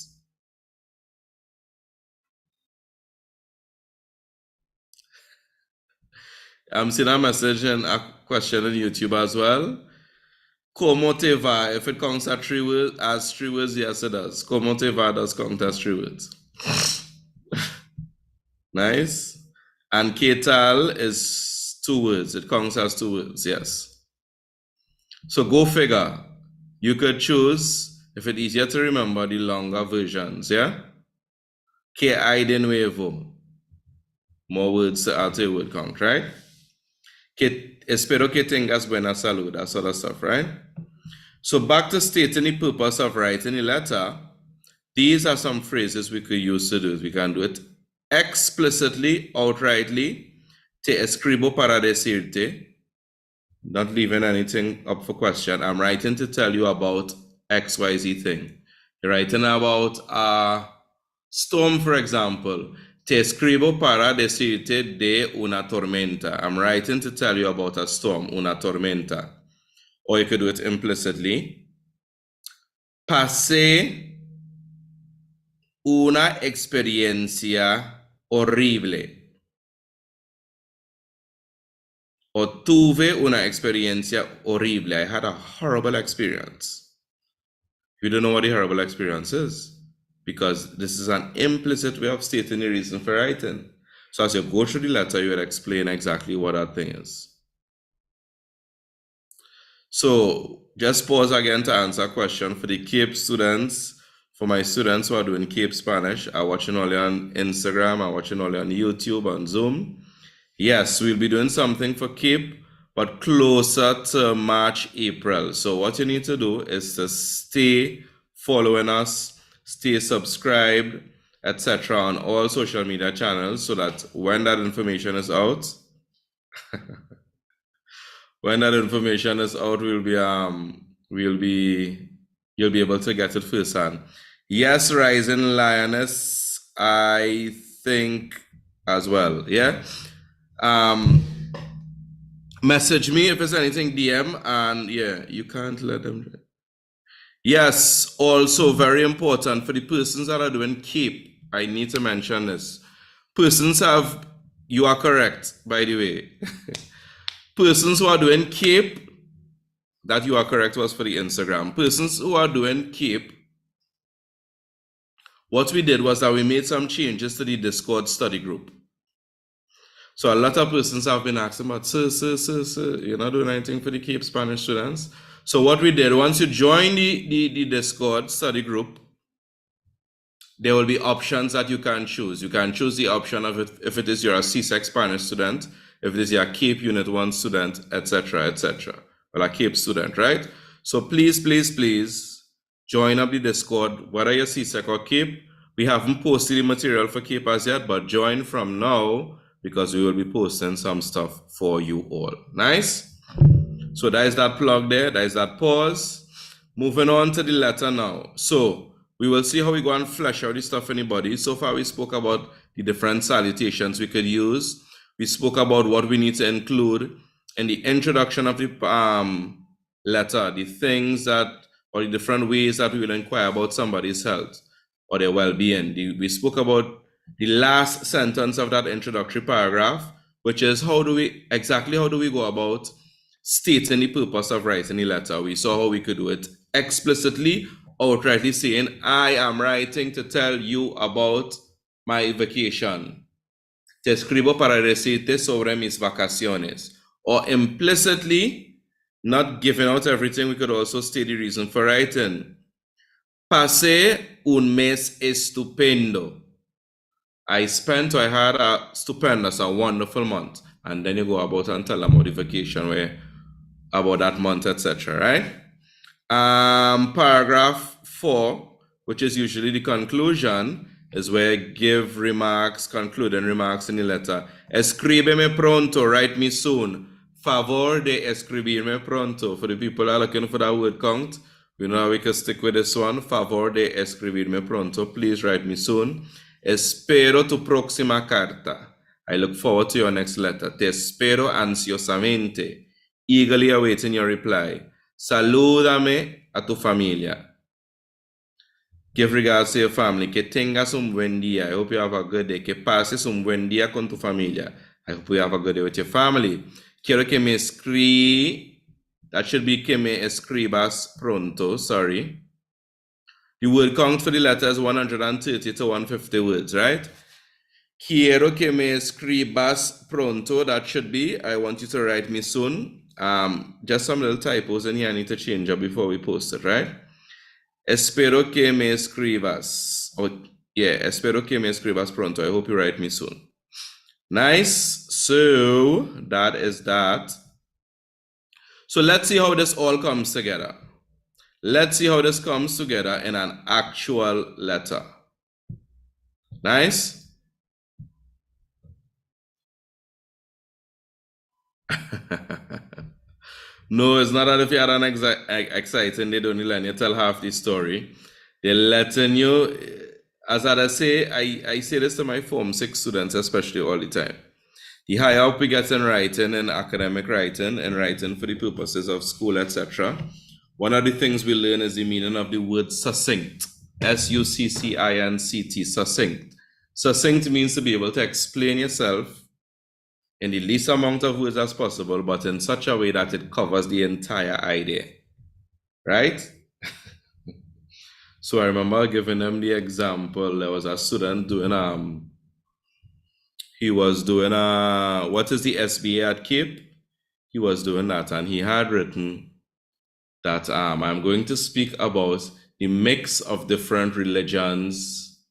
Speaker 1: I'm seeing a message and a question on YouTube as well. Como te va? If it counts as 3 words, yes it does. Como te va does count as 3 words. Nice. And que tal is 2 words. It counts as 2 words, yes. So go figure. You could choose, if it's easier to remember, the longer versions, yeah? Que hay de nuevo. More words to add to your word count, right? Espero que tengas buena salud, that sort of stuff, right? So back to stating the purpose of writing a letter, these are some phrases we could use to do it. We can do it explicitly, outrightly. Te escribo para decirte, not leaving anything up for question. I'm writing to tell you about XYZ thing. You're writing about a storm, for example. Te escribo para decirte de una tormenta. I'm writing to tell you about a storm, una tormenta. Or you could do it implicitly. Pasé una experiencia horrible. Or tuve una experiencia horrible. I had a horrible experience. You don't know what the horrible experience is, because this is an implicit way of stating the reason for writing. So as you go through the letter, you will explain exactly what that thing is. So just pause again to answer a question for the Cape students. For my students who are doing Cape Spanish, are watching only on Instagram, are watching only on YouTube, on Zoom. Yes, we'll be doing something for Cape, but closer to March, April. So what you need to do is to stay following us, stay subscribed, etc. on all social media channels, so that when that information is out, you'll be able to get it firsthand. Yes, Rising Lioness, I think as well. Yeah. Message me if there's anything, DM, and yeah, you can't let them. Yes, also very important for the persons that are doing Cape. I need to mention this. You are correct, by the way. Persons who are doing Cape, that you are correct, was for the Instagram. Persons who are doing Cape, what we did was that we made some changes to the Discord study group. So a lot of persons have been asking about, sir, you're not doing anything for the Cape Spanish students. So what we did, once you join the Discord study group, there will be options that you can choose. You can choose the option of it, if it is you're a Csec Spanish student, if it is your Cape Unit 1 student, etc., etc. Well, a Cape student, right? So please, please, please join up the Discord, whether you're Csec or Cape. We haven't posted the material for Cape as yet, but join from now because we will be posting some stuff for you all. Nice? So that is that plug there. That is that pause. Moving on to the letter now. So we will see how we go and flesh out this stuff anybody. So far we spoke about the different salutations we could use. We spoke about what we need to include in the introduction of the letter, the things that, or the different ways that we will inquire about somebody's health or their well-being. We spoke about the last sentence of that introductory paragraph, which is how do we go about stating the purpose of writing the letter. We saw how we could do it explicitly, outrightly saying, I am writing to tell you about my vacation. Te escribo para decirte sobre mis vacaciones. Or implicitly, not giving out everything, we could also state the reason for writing. Pasé un mes estupendo. I had a stupendous, a wonderful month. And then you go about and tell them about the vacation, where about that month, etc. Right? Paragraph 4, which is usually the conclusion, is where I give remarks, concluding remarks in the letter. Escríbeme pronto, write me soon. Favor de escribirme pronto. For the people that are looking for that word count, we know we can stick with this one. Favor de escribirme pronto. Please write me soon. Espero tu próxima carta. I look forward to your next letter. Te espero ansiosamente. Eagerly awaiting your reply. Salúdame a tu familia. Give regards to your family. Que tengas un buen día. I hope you have a good day. Que pases un buen día con tu familia. I hope you have a good day with your family. Quiero que me that should be que me escribas pronto. Sorry. The word count for the letter is 130 to 150 words, right? Quiero que me escribas pronto. That should be, I want you to write me soon. Just some little typos in here I need to change up before we post it, right? Espero que me escribas. Espero que me escribas pronto. I hope you write me soon. Nice. So that is that. So let's see how this all comes together. Let's see how this comes together in an actual letter. Nice. No, it's not that if you had an exciting day, don't let you tell half the story. They're letting you, as I say, I say this to my Form 6 students, especially all the time. The higher up we get in writing and academic writing and writing for the purposes of school, etc., one of the things we learn is the meaning of the word succinct. S-U-C-C-I-N-C-T, succinct. Succinct means to be able to explain yourself in the least amount of words as possible, but in such a way that it covers the entire idea. Right? So I remember giving them the example. There was a student doing he was doing what is the SBA at Cape? He was doing that, and he had written that I'm going to speak about the mix of different religions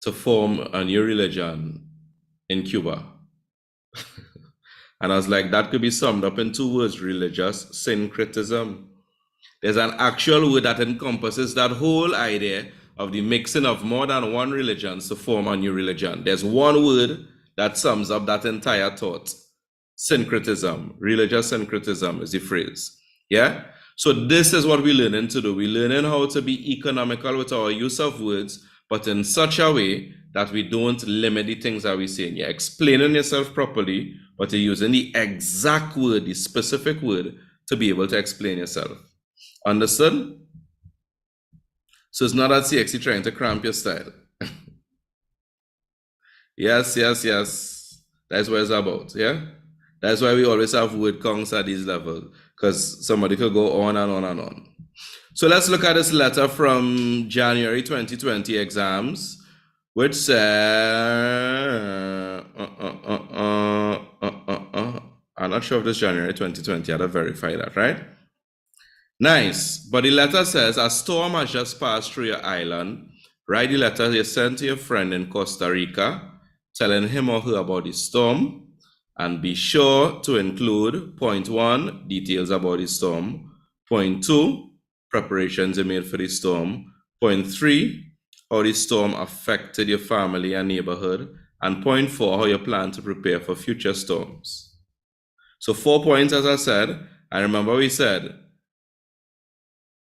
Speaker 1: to form a new religion in Cuba. And I was like, that could be summed up in 2 words: religious syncretism. There's an actual word that encompasses that whole idea of the mixing of more than one religions to form a new religion. There's one word that sums up that entire thought. Syncretism. Religious syncretism is the phrase. Yeah? So this is what we're learning to do. We're learning how to be economical with our use of words, but in such a way that we don't limit the things that we're saying. You're explaining yourself properly, but you're using the exact word, the specific word, to be able to explain yourself. Understood? So it's not that CXC trying to cramp your style. Yes. That's what it's about, yeah? That's why we always have word counts at these levels, because somebody could go on and on and on. So let's look at this letter from January 2020 exams, which says, I'm not sure if this January 2020, I had to verify that, right? Nice. But the letter says, a storm has just passed through your island. Write the letter you sent to your friend in Costa Rica, telling him or her about the storm, and be sure to include point 1, details about the storm, point 2, preparations you made for the storm, point 3, how the storm affected your family and neighborhood, and point 4, how you plan to prepare for future storms. So 4 points, as I said, and remember we said,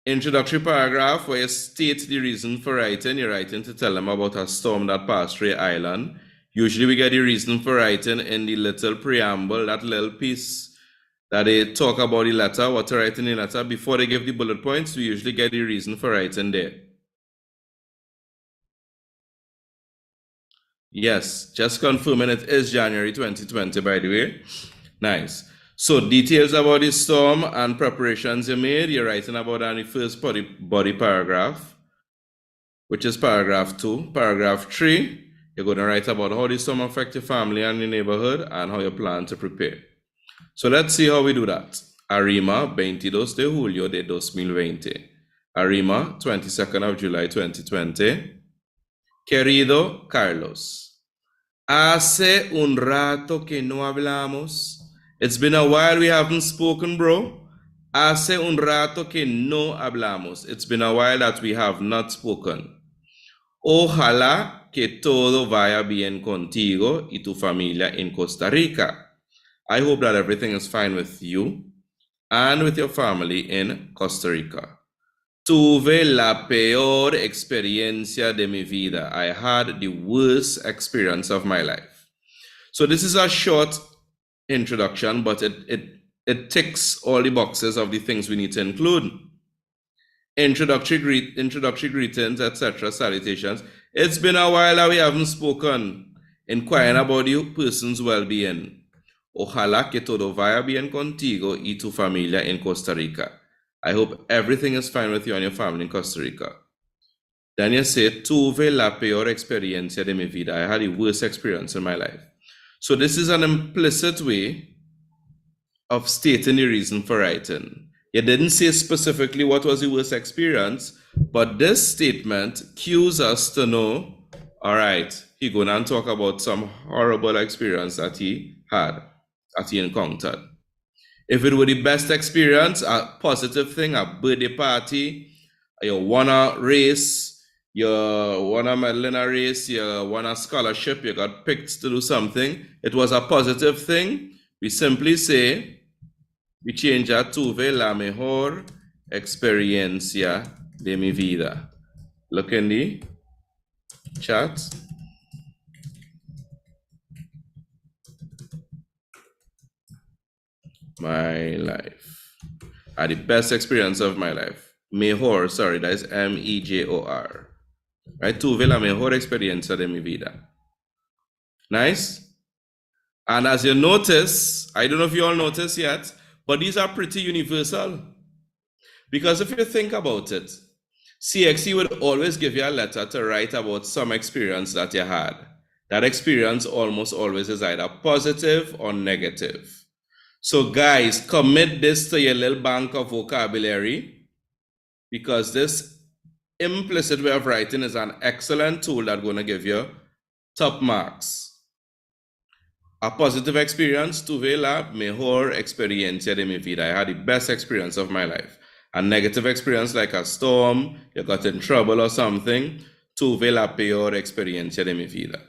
Speaker 1: introductory paragraph where you state the reason for writing, you're writing to tell them about a storm that passed through your island. Usually we get the reason for writing in the little preamble, that little piece that they talk about the letter, what to write in the letter. Before they give the bullet points, we usually get the reason for writing there. Yes, just confirming it is January 2020, by the way. Nice. So details about the storm and preparations you made, you're writing about on the first body paragraph, which is paragraph 2. Paragraph 3, you're going to write about how the storm affect your family and your neighborhood and how you plan to prepare. So let's see how we do that. Arrima, 22 de julio de 2020. Arrima, 22nd of July 2020. Querido Carlos, hace un rato que no hablamos. It's been a while we haven't spoken, bro. Hace un rato que no hablamos. It's been a while that we have not spoken. Ojalá que todo vaya bien contigo y tu familia en Costa Rica. I hope that everything is fine with you and with your family in Costa Rica. Tuve la peor experiencia de mi vida. I had the worst experience of my life. So this is a short introduction, but it ticks all the boxes of the things we need to include. Introductory greetings, etc., salutations. It's been a while that we haven't spoken, inquiring about the person's well-being. Ojalá que todo vaya bien contigo y tu familia en Costa Rica. I hope everything is fine with you and your family in Costa Rica. Then you say, tuve la peor experiencia de mi vida. I had the worst experience in my life. So this is an implicit way of stating the reason for writing. You didn't say specifically what was the worst experience, but this statement cues us to know, all right, he's going to talk about some horrible experience that he had, that he encountered. If it were the best experience, a positive thing, a birthday party, you won a race, you won a medal in a race, you won a scholarship, you got picked to do something, it was a positive thing, we simply say, we change that to tuve la mejor experiencia de mi vida. Look in the chat. My life. I had the best experience of my life. Mejor, sorry, that is M-E-J-O-R. Right? Tuve la mejor experiencia de mi vida. Nice? And as you notice, I don't know if you all notice yet, but these are pretty universal. Because if you think about it, CXC would always give you a letter to write about some experience that you had. That experience almost always is either positive or negative. So guys, commit this to your little bank of vocabulary, because this implicit way of writing is an excellent tool that's going to give you top marks. A positive experience, tuve la mejor experiencia de mi vida. I had the best experience of my life. A negative experience like a storm, you got in trouble or something, tuve la peor experiencia de mi vida.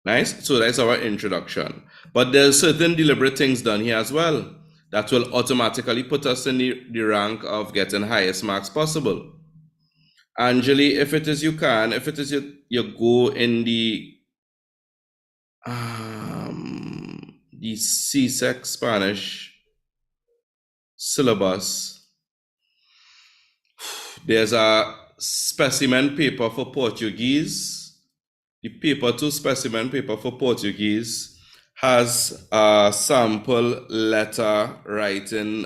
Speaker 1: Nice? So that's our introduction. But there's certain deliberate things done here as well that will automatically put us in the rank of getting highest marks possible. Angeli, if it is you can, if it is you go in the Csec Spanish syllabus, there's a specimen paper for Portuguese. The paper 2 specimen paper for Portuguese has a sample letter writing.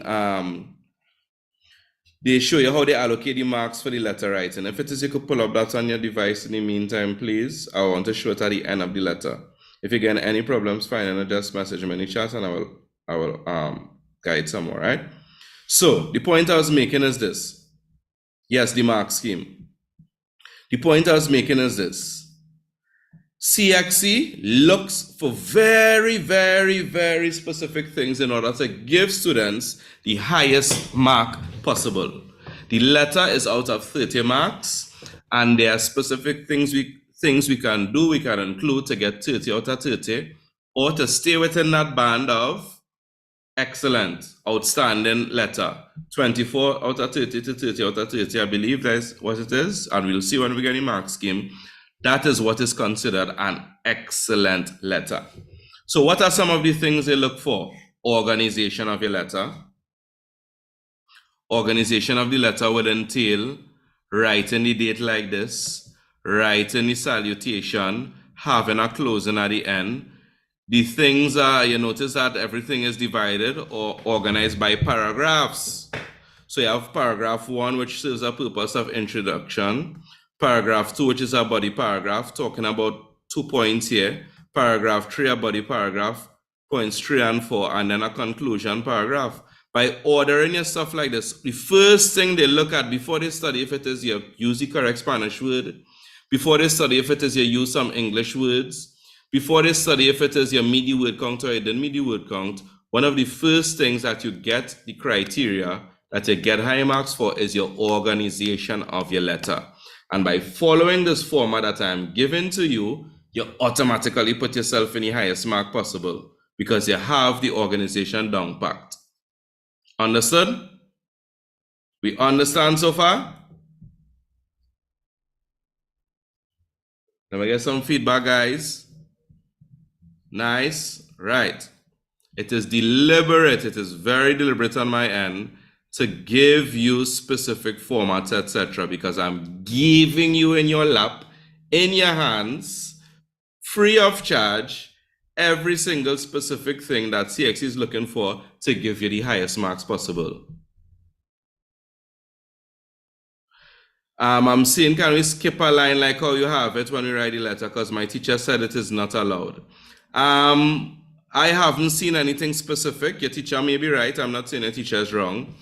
Speaker 1: They show you how they allocate the marks for the letter writing. If it is, you could pull up that on your device in the meantime, please. I want to show it at the end of the letter. If you get any problems, fine, and just message me in the chat and I will guide some more, right? So the point I was making is this. Yes, the mark scheme. The point I was making is this. CXC looks for very, very, very specific things in order to give students the highest mark possible. The letter is out of 30 marks, and there are specific things we can do, we can include to get 30 out of 30, or to stay within that band of excellent, outstanding letter. 24 out of 30 to 30 out of 30, I believe that's what it is, and we'll see when we get the mark scheme. That is what is considered an excellent letter. So what are some of the things they look for? Organization of your letter. Organization of the letter would entail writing the date like this, writing the salutation, having a closing at the end. The things are, you notice that everything is divided or organized by paragraphs. So you have paragraph 1, which serves a purpose of introduction. Paragraph 2, which is a body paragraph, talking about 2 points here. Paragraph 3, a body paragraph, points 3 and 4, and then a conclusion paragraph. By ordering your stuff like this, the first thing they look at before they study if it is you use the correct Spanish word, before they study if it is you use some English words, before they study if it is your meet the word count or you didn't meet the word count, one of the first things that you get the criteria that you get high marks for is your organization of your letter. And by following this format that I'm giving to you, you automatically put yourself in the highest mark possible because you have the organization down packed. Understood? We understand so far? Let me get some feedback, guys. Nice. Right. It is deliberate. It is very deliberate on my end to give you specific formats, etc., because I'm giving you in your lap, in your hands, free of charge, every single specific thing that CX is looking for to give you the highest marks possible. I'm saying, can we skip a line like how you have it when we write the letter? Because my teacher said it is not allowed. I haven't seen anything specific. Your teacher may be right. I'm not saying your teacher is wrong.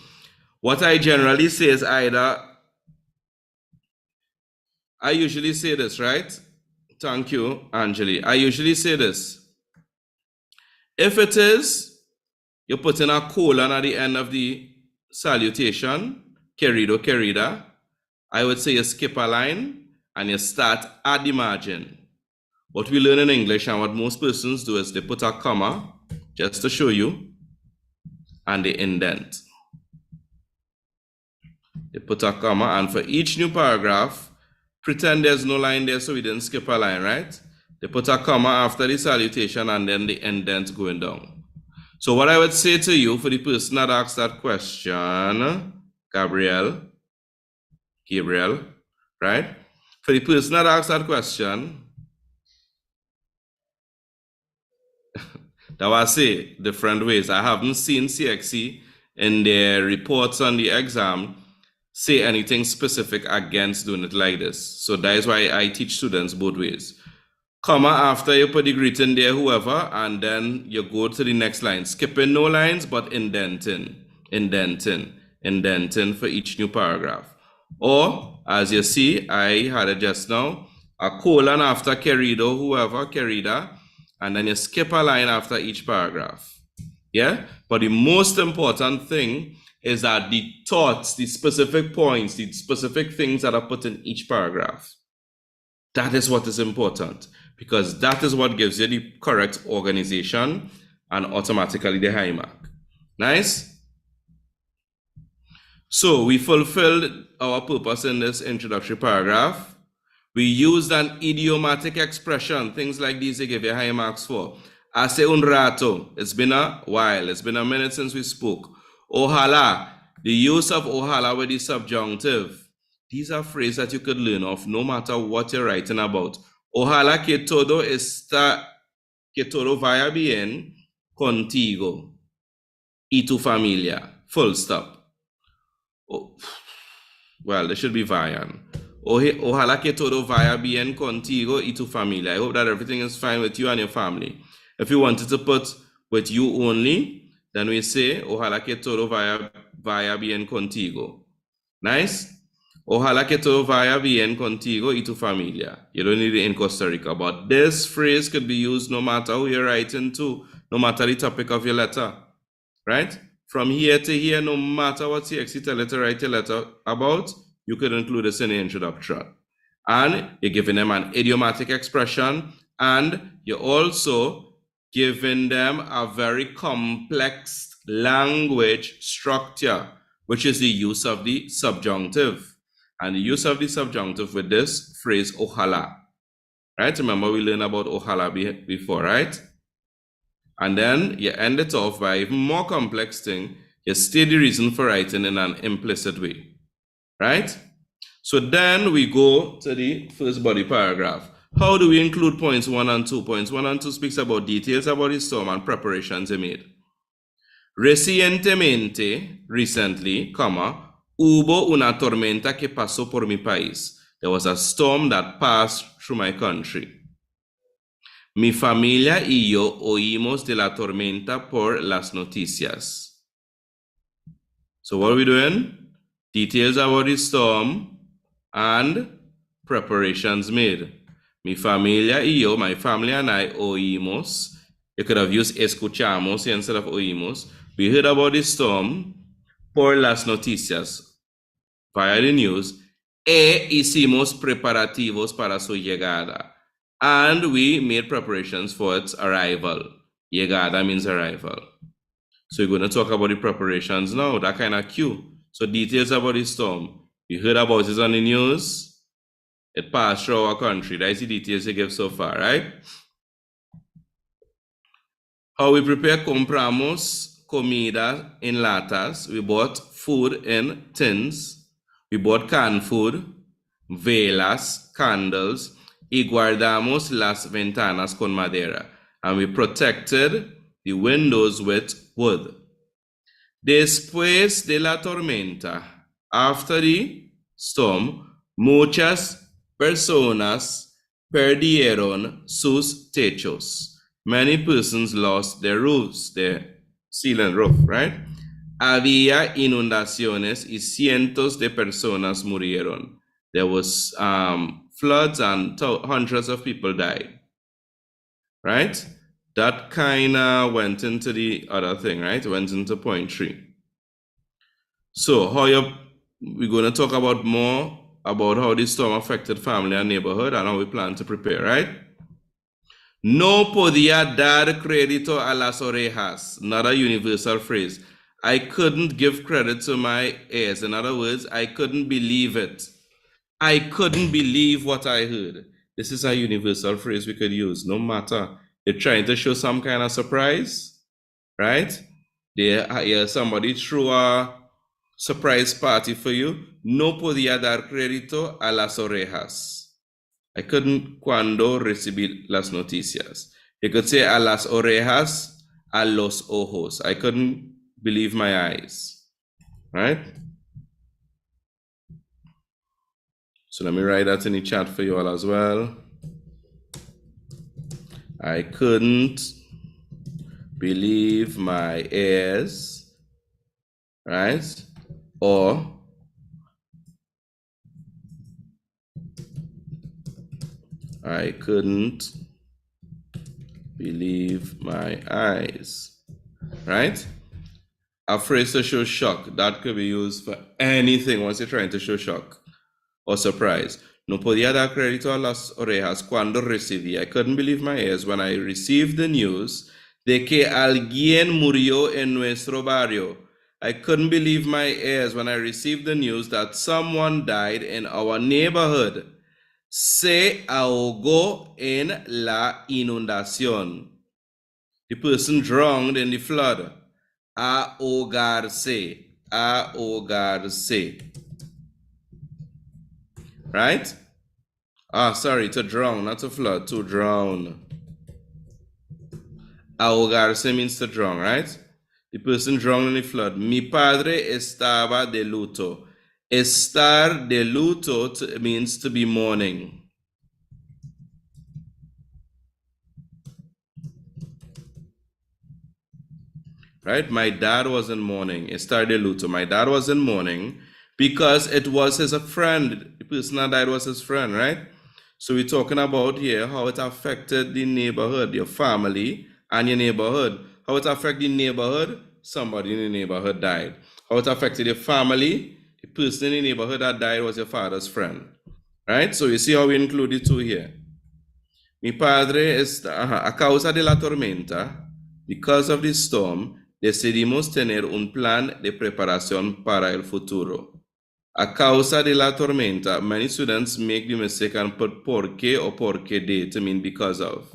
Speaker 1: What I generally say is either, I usually say this, right? Thank you, Angeli. I usually say this. If it is, you put in a colon at the end of the salutation, querido, querida, I would say you skip a line and you start at the margin. What we learn in English and what most persons do is they put a comma, just to show you, and they indent. They put a comma, and for each new paragraph, pretend there's no line there so we didn't skip a line, right? They put a comma after the salutation and then the indent going down. So what I would say to you for the person that asked that question, Gabriel, right? For the person that asked that question, that was say different ways. I haven't seen CXC in their reports on the exam say anything specific against doing it like this. So that is why I teach students both ways. Comma after you put the greeting there, whoever, and then you go to the next line. Skipping no lines, but indenting for each new paragraph. Or, as you see, I had it just now, a colon after querido, whoever, querida, and then you skip a line after each paragraph. Yeah? But the most important thing is that the thoughts, the specific points, the specific things that are put in each paragraph, that is what is important, because that is what gives you the correct organization and automatically the high mark. Nice? So we fulfilled our purpose in this introductory paragraph. We used an idiomatic expression, things like these they give you high marks for. Hace un rato, it's been a while, it's been a minute since we spoke. Ojalá, the use of ojalá with the subjunctive. These are phrases that you could learn off no matter what you're writing about. Ojalá que todo está que todo vaya bien contigo y tu familia. Full stop. Oh, well, there should be vayan. Ojalá que todo vaya bien contigo y tu familia. I hope that everything is fine with you and your family. If you wanted to put with you only, then we say, ojalá que todo vaya bien contigo. Nice? Ojalá que todo vaya bien contigo y tu familia. You don't need it in Costa Rica, but this phrase could be used no matter who you're writing to, no matter the topic of your letter, right? From here to here, no matter what CXC tell you to write your letter about, you could include this in the introduction. And you're giving them an idiomatic expression, and you're also giving them a very complex language structure, which is the use of the subjunctive. And the use of the subjunctive with this phrase, ojalá. Right? Remember we learned about ojalá before, right? And then you end it off by even more complex thing. You state the reason for writing in an implicit way. Right? So then we go to the first body paragraph. How do we include points 1 and 2? Points 1 and 2 speaks about details about the storm and preparations they made. Recientemente, recently, hubo una tormenta que pasó por mi país. There was a storm that passed through my country. Mi familia y yo oímos de la tormenta por las noticias. So what are we doing? Details about the storm and preparations made. Mi familia y yo, my family and I, oímos. You could have used escuchamos instead of oímos. We heard about the storm por las noticias, via the news, e hicimos preparativos para su llegada. And we made preparations for its arrival. Llegada means arrival. So we're going to talk about the preparations now, that kind of cue. So details about the storm. You heard about it on the news. It passed through our country. That's the details you give so far, right? How we prepare, compramos comida en latas. We bought food in tins. We bought canned food, velas, candles, y guardamos las ventanas con madera. And we protected the windows with wood. Después de la tormenta, after the storm, muchas personas perdieron sus techos. Many persons lost their roofs, their ceiling roof, right? Había inundaciones y cientos de personas murieron. There was floods and hundreds of people died, right? That kind of went into the other thing, right? Went into point 3. So we're going to talk about more about how this storm affected family and neighborhood and how we plan to prepare, right? No podía dar crédito a las orejas. Another universal phrase. I couldn't give credit to my ears. In other words, I couldn't believe it. I couldn't believe what I heard. This is a universal phrase we could use, no matter. You're trying to show some kind of surprise, right? Somebody threw a surprise party for you. No podía dar crédito a las orejas. I couldn't cuando recibí las noticias. You could say a las orejas, a los ojos. I couldn't believe my eyes, right? So let me write that in the chat for you all as well. I couldn't believe my ears, right? Or I couldn't believe my eyes, right? A phrase to show shock, that could be used for anything once you're trying to show shock or surprise. No podía dar crédito a las orejas cuando recibí. I couldn't believe my ears when I received the news de que alguien murió en nuestro barrio. I couldn't believe my ears when I received the news that someone died in our neighborhood. Se ahogó en la inundación. The person drowned in the flood. Ahogarse. Ahogarse. Right? Sorry, to drown, not to flood, to drown. Ahogarse means to drown, right? The person drowned in the flood. Mi padre estaba de luto. Estar de luto means to be mourning. Right? My dad was in mourning. Estar de luto. My dad was in mourning because it was his friend. The person that died was his friend, right? So we're talking about here how it affected the neighborhood, your family, and your neighborhood. How it affected the neighborhood? Somebody in the neighborhood died. How it affected your family? The person in the neighborhood that died was your father's friend. Right? So you see how we include the two here. Mi padre está, a causa de la tormenta, because of the storm, decidimos tener un plan de preparación para el futuro. A causa de la tormenta, many students make the mistake and put porque or porque de to mean because of.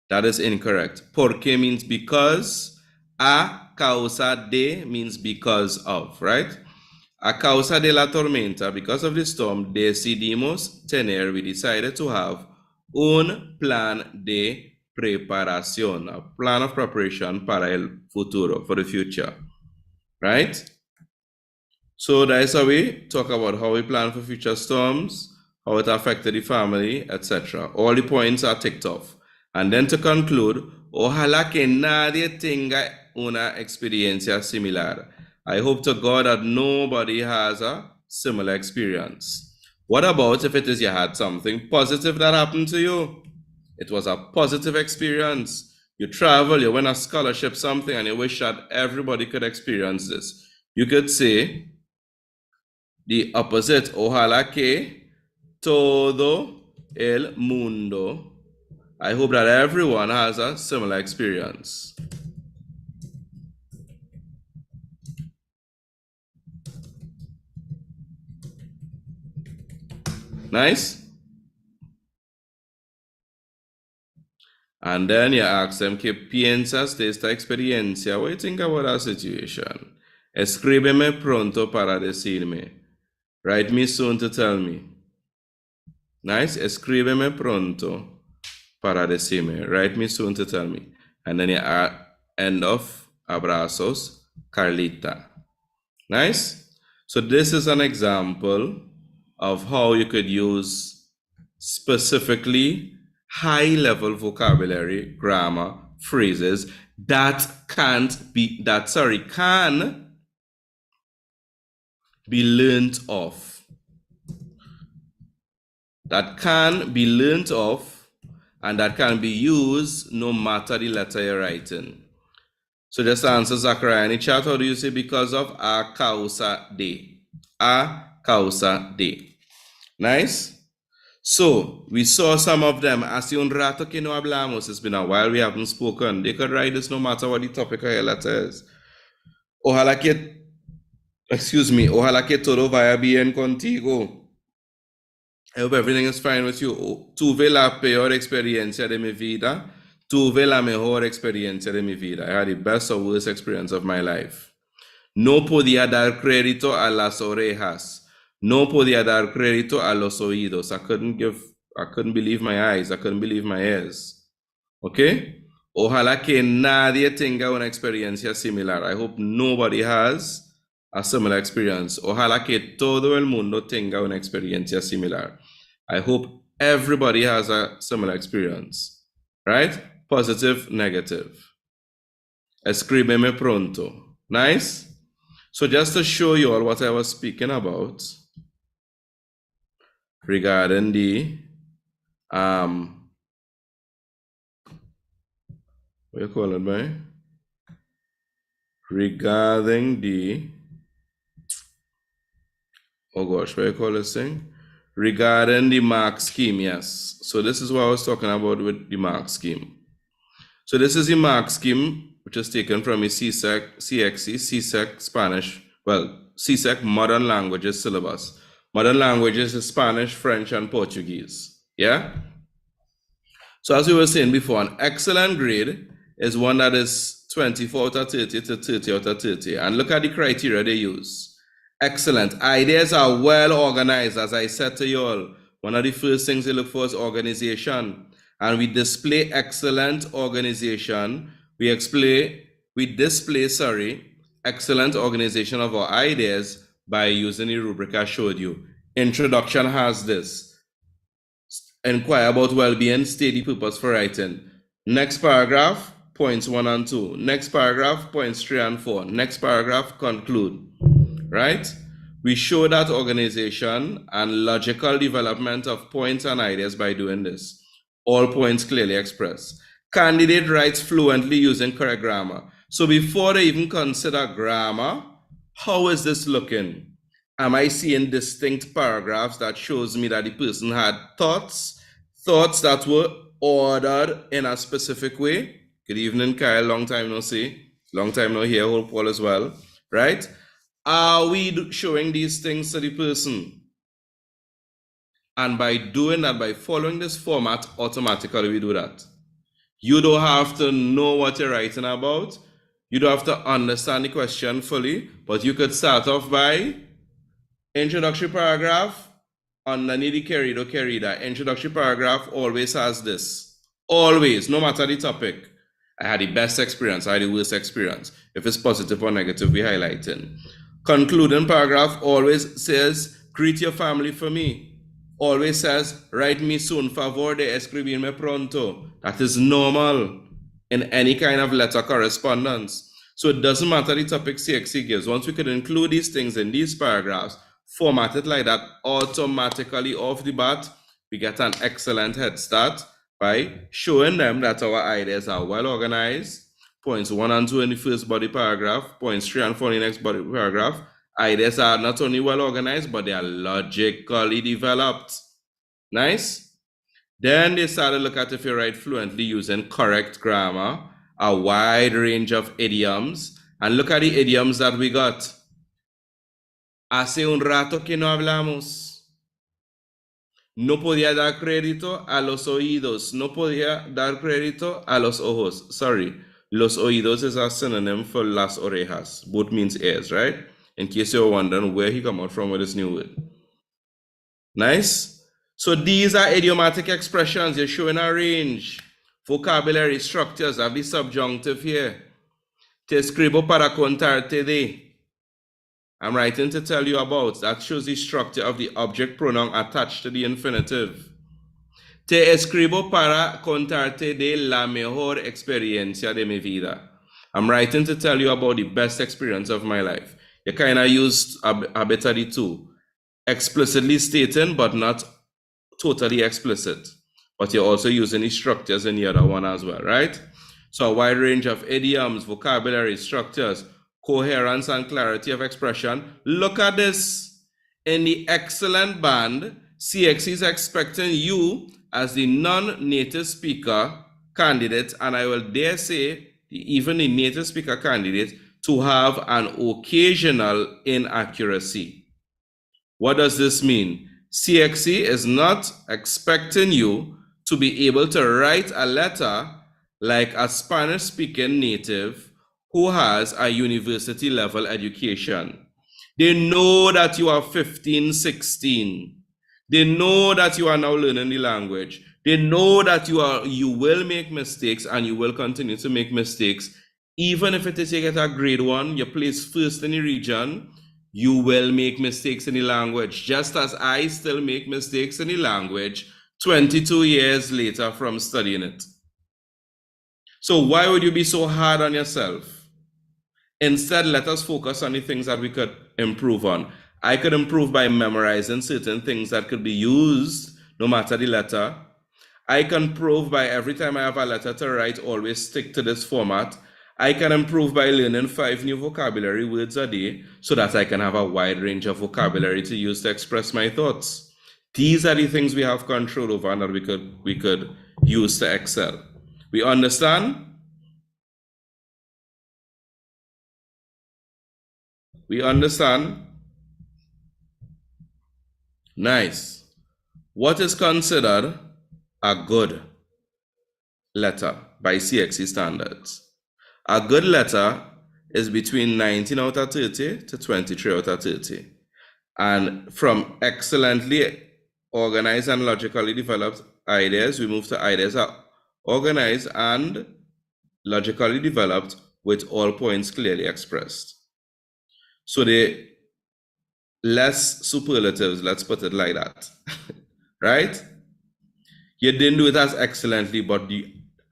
Speaker 1: That is incorrect. Porque means because. A causa de means because of, right? A causa de la tormenta, because of the storm, decidimos tener, we decided to have un plan de preparación, a plan of preparation para el futuro, for the future, right? So that is how we talk about how we plan for future storms, how it affected the family, etc. All the points are ticked off. And then to conclude, ojalá que nadie tenga una experiencia similar. I hope to God that nobody has a similar experience. What about if it is you had something positive that happened to you? It was a positive experience. You travel, you win a scholarship, something, and you wish that everybody could experience this. You could say the opposite, ojalá que todo el mundo. I hope that everyone has a similar experience. Nice? And then you ask them, ¿qué piensas de esta experiencia? What do you think about that situation? Escríbeme pronto para decirme. Write me soon to tell me. Nice? Escríbeme pronto para decirme. Write me soon to tell me. And then you end off, abrazos, Carlita. Nice? So this is an example of how you could use specifically high-level vocabulary, grammar, phrases that can be learned off. That can be learned off and that can be used no matter the letter you're writing. So just answer Zachariah in the chat. How do you say because of? A causa de. A causa de. Nice? So, we saw some of them. Hace un rato que no hablamos. It's been a while we haven't spoken. They could write this no matter what the topic of your letter is. Ojalá que todo vaya bien contigo. I hope everything is fine with you. Tuve la peor experiencia de mi vida. Tuve la mejor experiencia de mi vida. I had the best or worst experience of my life. No podía dar crédito a las orejas. No podía dar crédito a los oídos. I couldn't believe my eyes. I couldn't believe my ears. Okay? Ojalá que nadie tenga una experiencia similar. I hope nobody has a similar experience. Ojalá que todo el mundo tenga una experiencia similar. I hope everybody has a similar experience. Right? Positive, negative. Escríbeme pronto. Nice? So just to show you all what I was speaking about regarding the what do you call it, man? Regarding the oh gosh, what do you call this thing? Regarding the mark scheme, yes. So this is what I was talking about with the mark scheme. So this is the mark scheme, which is taken from a Csec, Csec Spanish, Csec Modern Languages syllabus. Modern languages is Spanish, French, and Portuguese. Yeah? So as we were saying before, an excellent grade is one that is 24 out of 30 to 30 out of 30. And look at the criteria they use. Excellent. Ideas are well organized, as I said to you all. One of the first things they look for is organization. and we display excellent organization. We display, excellent organization of our ideas by using the rubric I showed you. Introduction has this. Inquire about well-being, state the purpose for writing. Next paragraph, points 1 and 2. Next paragraph, points 3 and 4. Next paragraph, conclude. Right? We show that organization and logical development of points and ideas by doing this. All points clearly expressed. Candidate writes fluently using correct grammar. So before they even consider grammar, how is this looking? Am I seeing distinct paragraphs that shows me that the person had thoughts that were ordered in a specific way? Good evening, Kyle. Long time no see. Long time no hear. Hope all as well. Right? Are we showing these things to the person? And by doing that, by following this format, automatically we do that. You don't have to know what you're writing about. You don't have to understand the question fully, but you could start off by introductory paragraph, underneath the querida. Introductory paragraph always has this. Always, no matter the topic. I had the best experience, I had the worst experience. If it's positive or negative, we highlighting. Concluding paragraph always says, greet your family for me. Always says, write me soon, favor de escribirme pronto. That is normal in any kind of letter correspondence. So it doesn't matter the topic CXC gives. Once we could include these things in these paragraphs, formatted like that, automatically off the bat, we get an excellent head start by showing them that our ideas are well organized. Points 1 and 2 in the first body paragraph, points 3 and 4 in the next body paragraph. Ideas are not only well organized, but they are logically developed. Nice? Then they started to look at if you write fluently using correct grammar, a wide range of idioms, and look at the idioms that we got. Hace un rato que no hablamos. No podía dar crédito a los oídos. No podía dar crédito a los ojos. Sorry, los oídos is a synonym for las orejas. Both means ears, right? In case you're wondering where he come out from with this new word. Nice? So these are idiomatic expressions. You're showing a range. Vocabulary structures. I have the subjunctive here. Te escribo para contarte de. I'm writing to tell you about. That shows the structure of the object pronoun attached to the infinitive. Te escribo para contarte de la mejor experiencia de mi vida. I'm writing to tell you about the best experience of my life. You kind of used a bit of the two. Explicitly stating, but not totally explicit. But you're also using the structures in the other one as well, right? So a wide range of idioms, vocabulary, structures, coherence and clarity of expression. Look at this. In the excellent band, CXC is expecting you as the non-native speaker candidate, and I will dare say even the native speaker candidate, to have an occasional inaccuracy. What does this mean? CXC is not expecting you to be able to write a letter like a Spanish-speaking native who has a university level education. They know that you are 15, 16. They know that you are now learning the language. They know that you will make mistakes and you will continue to make mistakes. Even if it is you get a grade 1, you place first in the region, you will make mistakes in the language, just as I still make mistakes in the language 22 years later from studying it. So why would you be so hard on yourself? Instead, let us focus on the things that we could improve on. I could improve by memorizing certain things that could be used no matter the letter. I can improve by every time I have a letter to write, always stick to this format. I can improve by learning 5 new vocabulary words a day so that I can have a wide range of vocabulary to use to express my thoughts. These are the things we have control over and that we could use to excel. We understand? We understand? Nice. What is considered a good letter by CXC standards? A good letter is between 19 out of 30 to 23 out of 30. And from excellently organized and logically developed ideas, we move to ideas are organized and logically developed with all points clearly expressed. So the less superlatives, let's put it like that, right? You didn't do it as excellently, but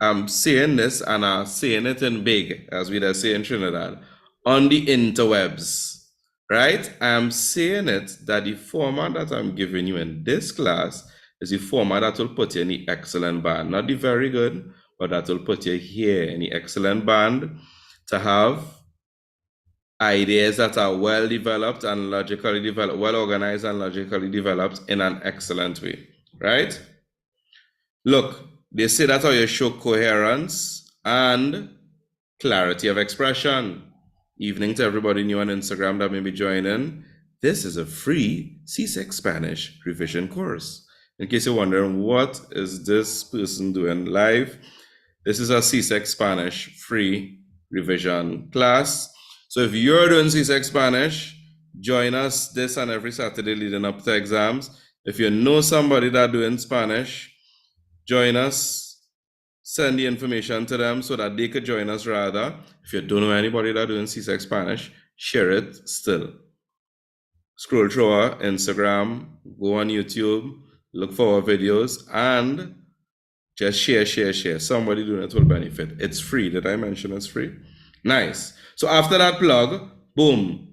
Speaker 1: I'm saying this and I'm saying it in big, as we say in Trinidad, on the interwebs, right? I'm saying it that the format that I'm giving you in this class is the format that will put you in the excellent band, not the very good, but that will put you here in the excellent band to have ideas that are well developed and logically developed, well organized and logically developed in an excellent way, right? Look, they say that how you show coherence and clarity of expression. Evening to everybody new on Instagram that may be joining. This is a free Csec Spanish revision course. In case you're wondering, what is this person doing live? This is a Csec Spanish free revision class. So if you're doing Csec Spanish, join us this and every Saturday leading up to exams. If you know somebody that's doing Spanish, join us, send the information to them so that they could join us rather. If you don't know anybody that's doing Csec Spanish, share it still. Scroll through our Instagram, go on YouTube, look for our videos, and just share. Somebody doing it will benefit. It's free. Did I mention it's free? Nice. So after that plug, boom.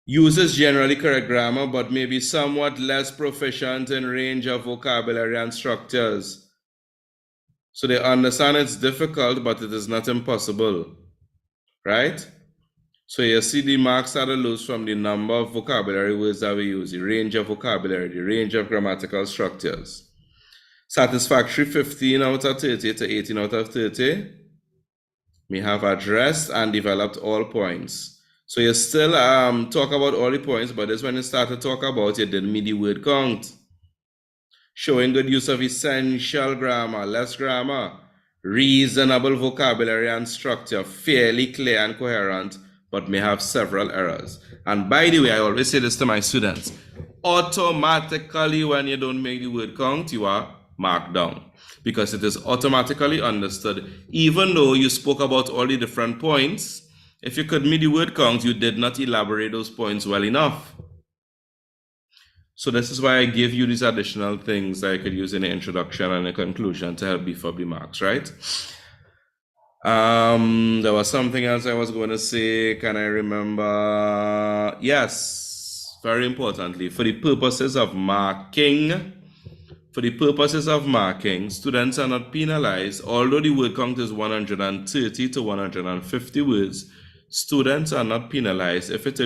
Speaker 1: Uses generally correct grammar, but maybe somewhat less proficient in range of vocabulary and structures. So they understand it's difficult, but it is not impossible, right? So you see the marks that are loose from the number of vocabulary words that we use, the range of vocabulary, the range of grammatical structures. Satisfactory 15 out of 30 to 18 out of 30. We have addressed and developed all points. So you still talk about all the points, but this when you start to talk about, you didn't meet the word count. Showing good use of essential grammar, less grammar, reasonable vocabulary and structure, fairly clear and coherent, but may have several errors. And by the way, I always say this to my students, automatically when you don't make the word count, you are marked down because it is automatically understood. Even though you spoke about all the different points, if you could meet the word count, you did not elaborate those points well enough. So this is why I give you these additional things that I could use in the introduction and the conclusion to help beef up the marks, right? There was something else I was going to say. Can I remember? Yes, very importantly, for the purposes of marking, students are not penalized. Although the word count is 130 to 150 words, students are not penalized. If it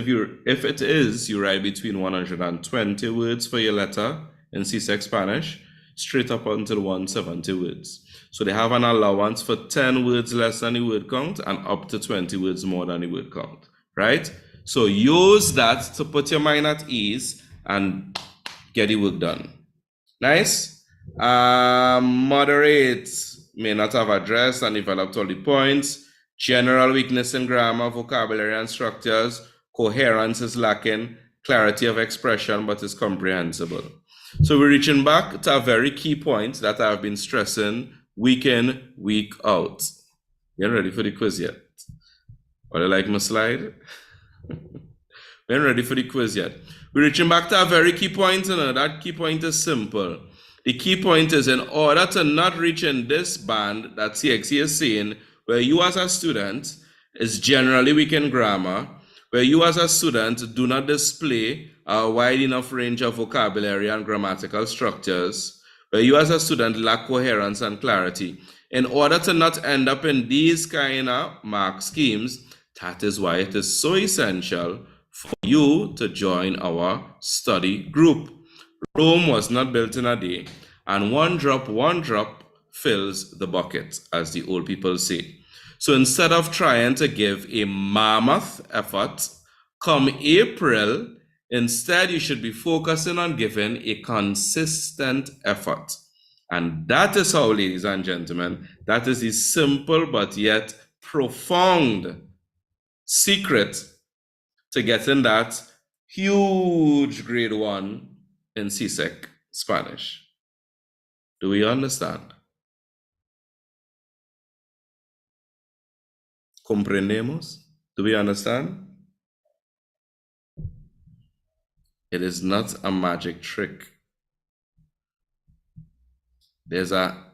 Speaker 1: is, you write between 120 words for your letter in Csec Spanish, straight up until 170 words. So they have an allowance for 10 words less than the word count and up to 20 words more than the word count, right? So use that to put your mind at ease and get the work done. Nice. Moderate may not have addressed and developed all the points. General weakness in grammar, vocabulary, and structures. Coherence is lacking. Clarity of expression, but is comprehensible. So we're reaching back to a very key point that I've been stressing week in, week out. You ready for the quiz yet? Or you like my slide? We ain't ready for the quiz yet. We're reaching back to a very key point, and that key point is simple. The key point is in order to not reach in this band that CXC is saying, where you as a student is generally weak in grammar, where you as a student do not display a wide enough range of vocabulary and grammatical structures, where you as a student lack coherence and clarity. In order to not end up in these kind of mark schemes, that is why it is so essential for you to join our study group. Rome was not built in a day, and one drop fills the bucket, as the old people say. So instead of trying to give a mammoth effort, come April, instead you should be focusing on giving a consistent effort. And that is how, ladies and gentlemen, that is the simple but yet profound secret to getting that huge grade 1 in Csec Spanish. Do we understand? ¿Comprendemos? Do we understand? It is not a magic trick. There's a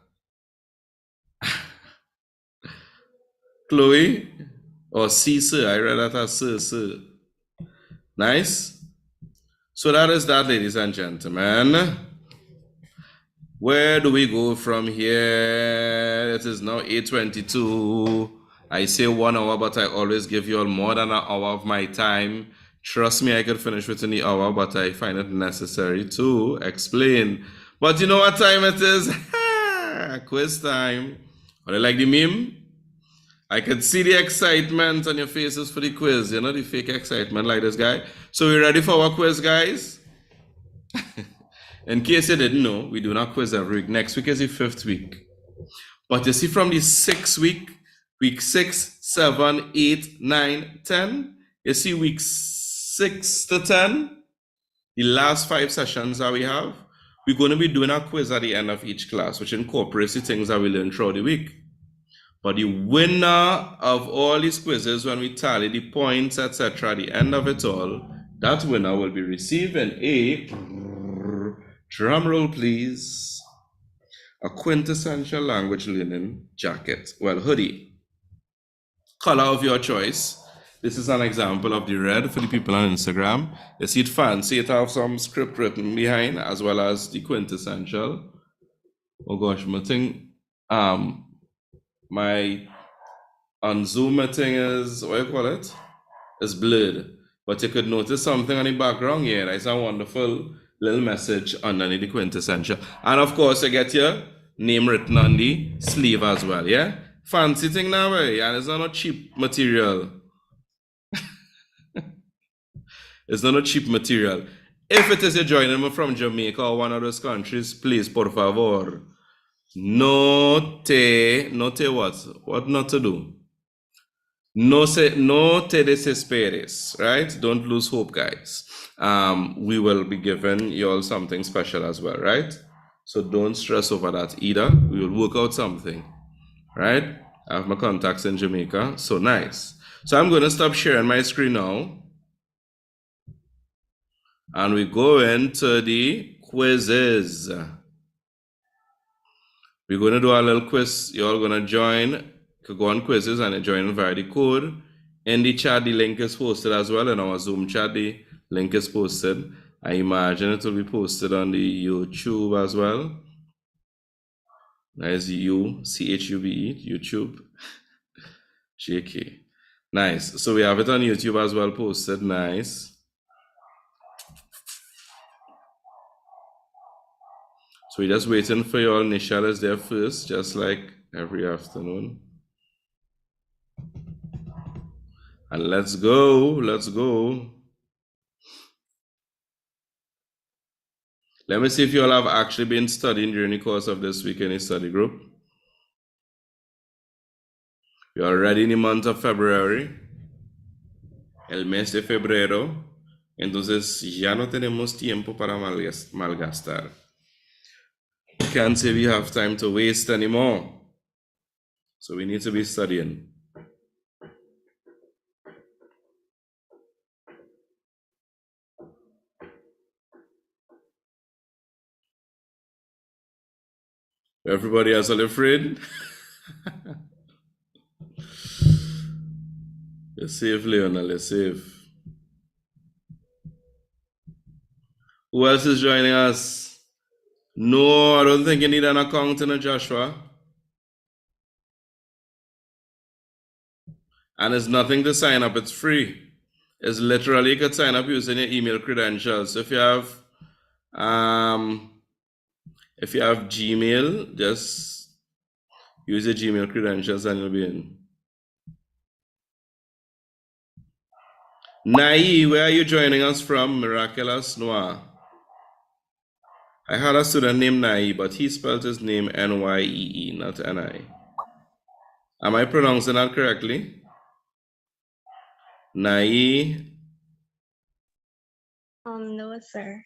Speaker 1: Chloe or Sir. I read that as Sir. Nice. So that is that, ladies and gentlemen. Where do we go from here? It is now 8:22. I say 1 hour, but I always give you all more than an hour of my time. Trust me, I could finish within the hour, but I find it necessary to explain. But you know what time it is? Quiz time. Or like the meme? I could see the excitement on your faces for the quiz. You know, the fake excitement like this guy. So we ready for our quiz, guys? In case you didn't know, we do not quiz every week. Next week is the 5th week. But you see from the 6th week, week 6, 7, 8, 9, 10, you see week 6 to 10, the last 5 sessions that we have, we're going to be doing a quiz at the end of each class, which incorporates the things that we learn throughout the week. But the winner of all these quizzes, when we tally the points, etc., at the end of it all, that winner will be receiving a, drum roll please, a quintessential language learning jacket, well, hoodie, color of your choice. This is an example of the red for the people on Instagram. You see it fancy, it have some script written behind, as well as the quintessential. Oh gosh, my thing, my on Zoom thing is, what do you call it? It's blurred. But you could notice something on the background here. That's a wonderful little message underneath the quintessential. And of course, you get your name written on the sleeve as well, yeah? Fancy thing now, eh? And it's not a cheap material. It's not a cheap material. If it is you're joining me from Jamaica or one of those countries, please, por favor, no te what? What not to do? No te desesperes, right? Don't lose hope, guys. We will be giving you all something special as well, right? So don't stress over that either. We will work out something, right? I have my contacts in Jamaica, so nice. So I'm going to stop sharing my screen now. And we go into the quizzes. We're going to do a little quiz. You're all going to join. You could go on quizzes and join via the code. In the chat, the link is posted as well. In our Zoom chat, the link is posted. I imagine it will be posted on the YouTube as well. That's UCHUBE, YouTube. JK. Nice. So we have it on YouTube as well posted. Nice. So we're just waiting for your initial is there first, just like every afternoon. And let's go, let's go. Let me see if you all have actually been studying during the course of this week in a study group. You're already in the month of February. El mes de febrero. Entonces ya no tenemos tiempo para malgastar. Can't say we have time to waste anymore. So we need to be studying. Everybody else are afraid? You're safe, Leonel, you're safe. Who else is joining us? No, I don't think you need an account in Joshua. And it's nothing to sign up, it's free. It's literally you could sign up using your email credentials. If you have Gmail, just use your Gmail credentials and you'll be in. Nai, where are you joining us from? Miraculous Noir. I had a student named Nai, but he spelled his name N-Y-E-E, not N-I. Am I pronouncing that correctly? Nai?
Speaker 2: No, sir.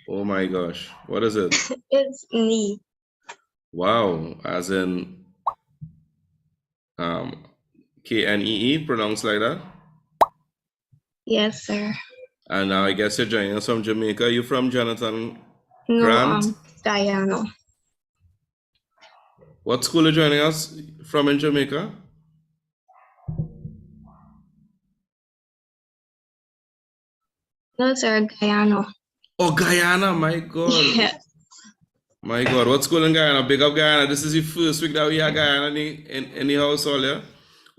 Speaker 1: Oh my gosh. What is it?
Speaker 2: It's knee.
Speaker 1: Wow, as in Knee, pronounced like that.
Speaker 2: Yes, sir.
Speaker 1: And now I guess you're joining us from Jamaica. You from Jonathan
Speaker 2: No,
Speaker 1: Grant?
Speaker 2: Guyana.
Speaker 1: What school are you joining us from in Jamaica?
Speaker 2: No, sir, Guyana.
Speaker 1: Oh, Guyana, my God.
Speaker 2: Yeah.
Speaker 1: My God, what school in Guyana? Big up Guyana. This is the first week that we have Guyana in the household, yeah?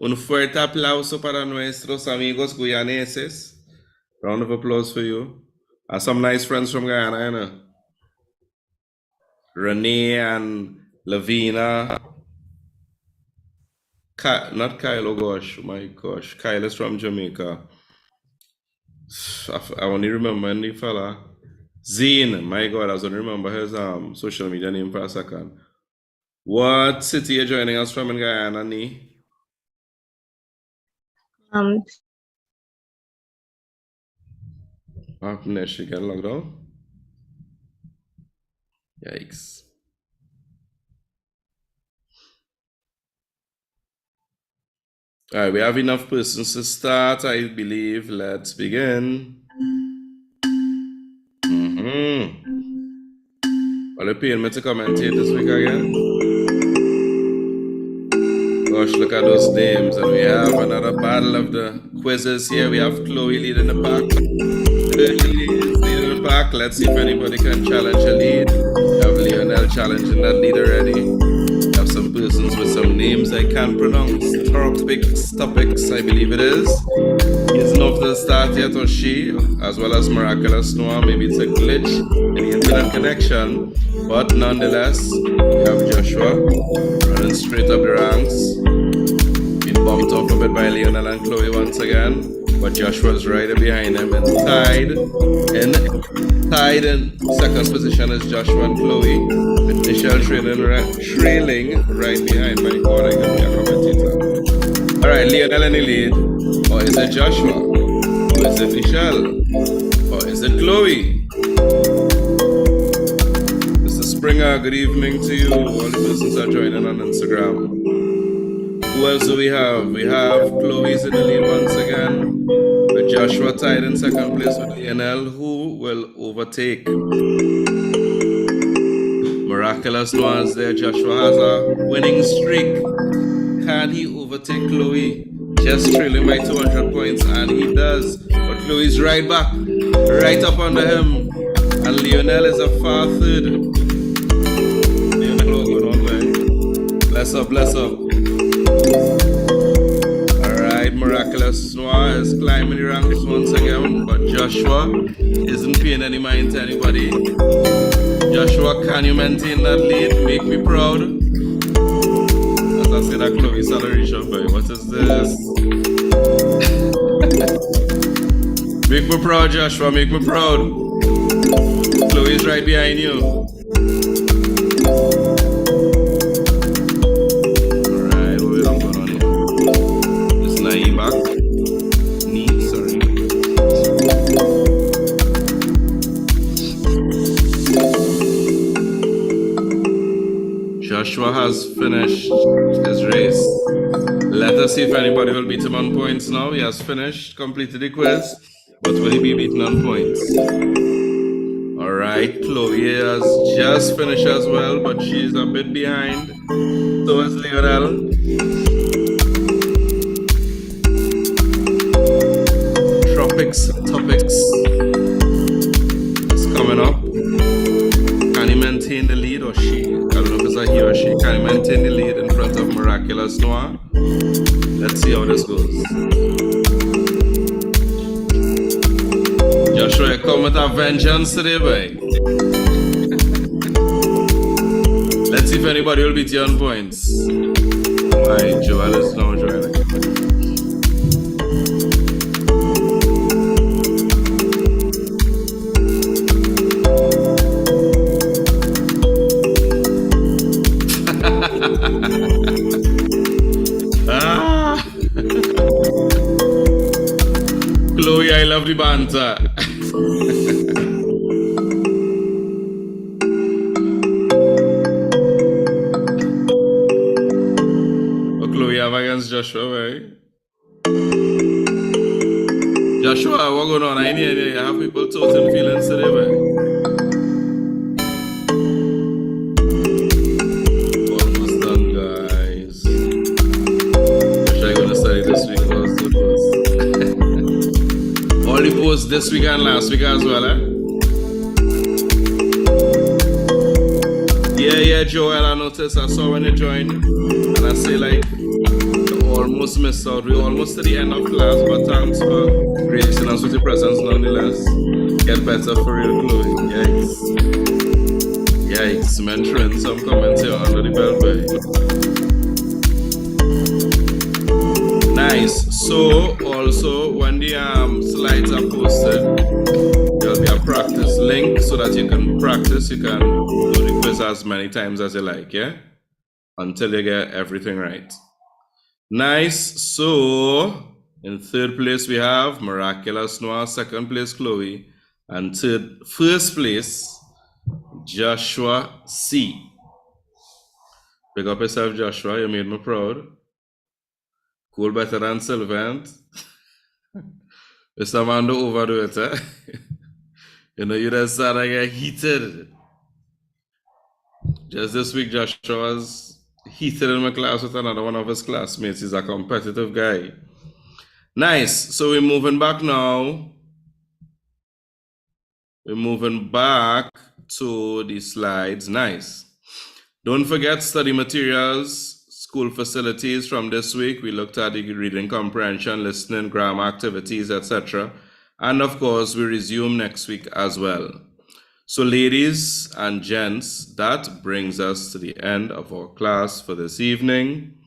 Speaker 1: Un fuerte aplauso para nuestros amigos guyaneses. Round of applause for you. And some nice friends from Guyana, you know. Renee and Lavina. Not Kyle, oh gosh, my gosh. Kyle is from Jamaica. I only remember any fella. Zine, my God, I was gonna remember his social media name for a second. What city are you joining us from in Guyana, Nee? She get locked out? Yikes. All right, we have enough persons to start, I believe. Let's begin. Are you paying me to commentate this week again? Gosh, look at those names. And we have another battle of the quizzes here. We have Chloe leading the pack. Leading the pack. Let's see if anybody can challenge a lead. We have Lionel challenging that lead already. We have some persons with some names I can't pronounce. Topics, I believe it is. He isn't off to the start yet, or she, as well as Miraculous Noah. Maybe it's a glitch in the internet connection. But nonetheless, we have Joshua running straight up the ranks. Been bumped off a bit by Lionel and Chloe once again. But Joshua's right behind him and tied in second position is Joshua and Chloe, with Michelle trailing right behind. My God, I can be a commentator. All right, Lionel in the lead, or is it Joshua, or is it Michelle, or is it Chloe? Mr. Springer, good evening to you. All the persons are joining on Instagram. Who else do we have? We have Chloe's in the lead once again. With Joshua tied in second place with Lionel, who will overtake. Miraculous ones there. Joshua has a winning streak. Can he overtake Chloe? Just trailing by 200 points, and he does. But Chloe's right back, right up under him. And Lionel is a far third. Lionel, going on, man. Bless up, bless up. Miraculous Noah is climbing the ranks once again, but Joshua isn't paying any mind to anybody. Joshua, can you maintain that lead? Make me proud. As I say that Chloe celebration, boy, what is this? Make me proud, Joshua, make me proud. Chloe's right behind you. Joshua has finished his race. Let us see if anybody will beat him on points now. He has finished, completed the quiz, but will he be beaten on points? All right, Chloe has just finished as well, but she's a bit behind. So is Lionel. Topics is coming up. Can he maintain the lead, or she? I don't know if it's a he or she. Can he maintain the lead in front of Miraculous Noah? Let's see how this goes. Joshua, you come with a vengeance today, boy. Let's see if anybody will beat you on points. Alright, Joel is now joining. Chloe, I love the banter. Joshua, right? Joshua, what going on? I have people toting feelings today, man. Almost done, guys. Wish I gonna study this week. All the posts this week and last week as well, eh? Yeah, Joel, I noticed. I saw when you joined, and I say like, you almost missed out. We almost to the end of class, but thanks for gracing us with your presence nonetheless. Get better for real, Chloe. Yikes, mentoring some comments here under the bell, boy. Nice. So also when the slides are posted, there'll be a practice link so that you can practice. You can do the quiz as many times as you like, yeah? Until you get everything right. Nice. So in third place we have Miraculous Noah, second place Chloe, and first place Joshua C. Pick up yourself, Joshua. You made me proud. Cool better than Sylvant. Mr. Man, don't overdo it, eh? You know, you just start to get heated. Just this week, Joshua was heated in my class with another one of his classmates. He's a competitive guy. Nice. So we're moving back now. We're moving back to the slides. Nice. Don't forget study materials, school facilities from this week. We looked at the reading comprehension, listening, grammar activities, etc. And of course, we resume next week as well. So ladies and gents, that brings us to the end of our class for this evening.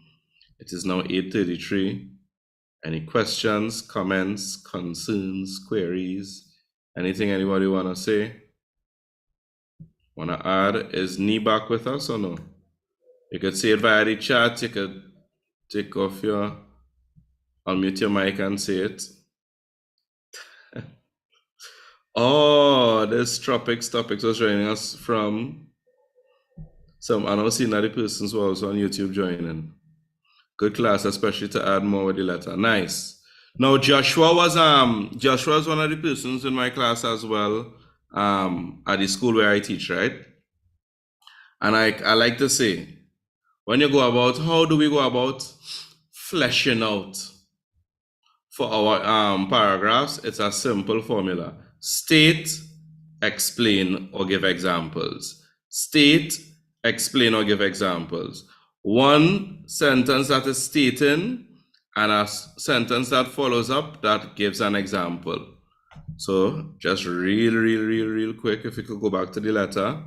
Speaker 1: It is now 8:33. Any questions, comments, concerns, queries, anything anybody want to say? Want to add? Is Nee back with us or no? You could say it via the chat. You could take off unmute your mic and say it. Oh, this Topics was joining us from some, I know seeing that the persons who are also on YouTube joining. Good class, especially to add more with the letter. Nice. Now Joshua was one of the persons in my class as well, at the school where I teach, right? And I like to say, when you go about, how do we go about fleshing out for our paragraphs? It's a simple formula. State, explain, or give examples. State, explain, or give examples. One sentence that is stating and a sentence that follows up that gives an example. So just real quick, if you could go back to the letter,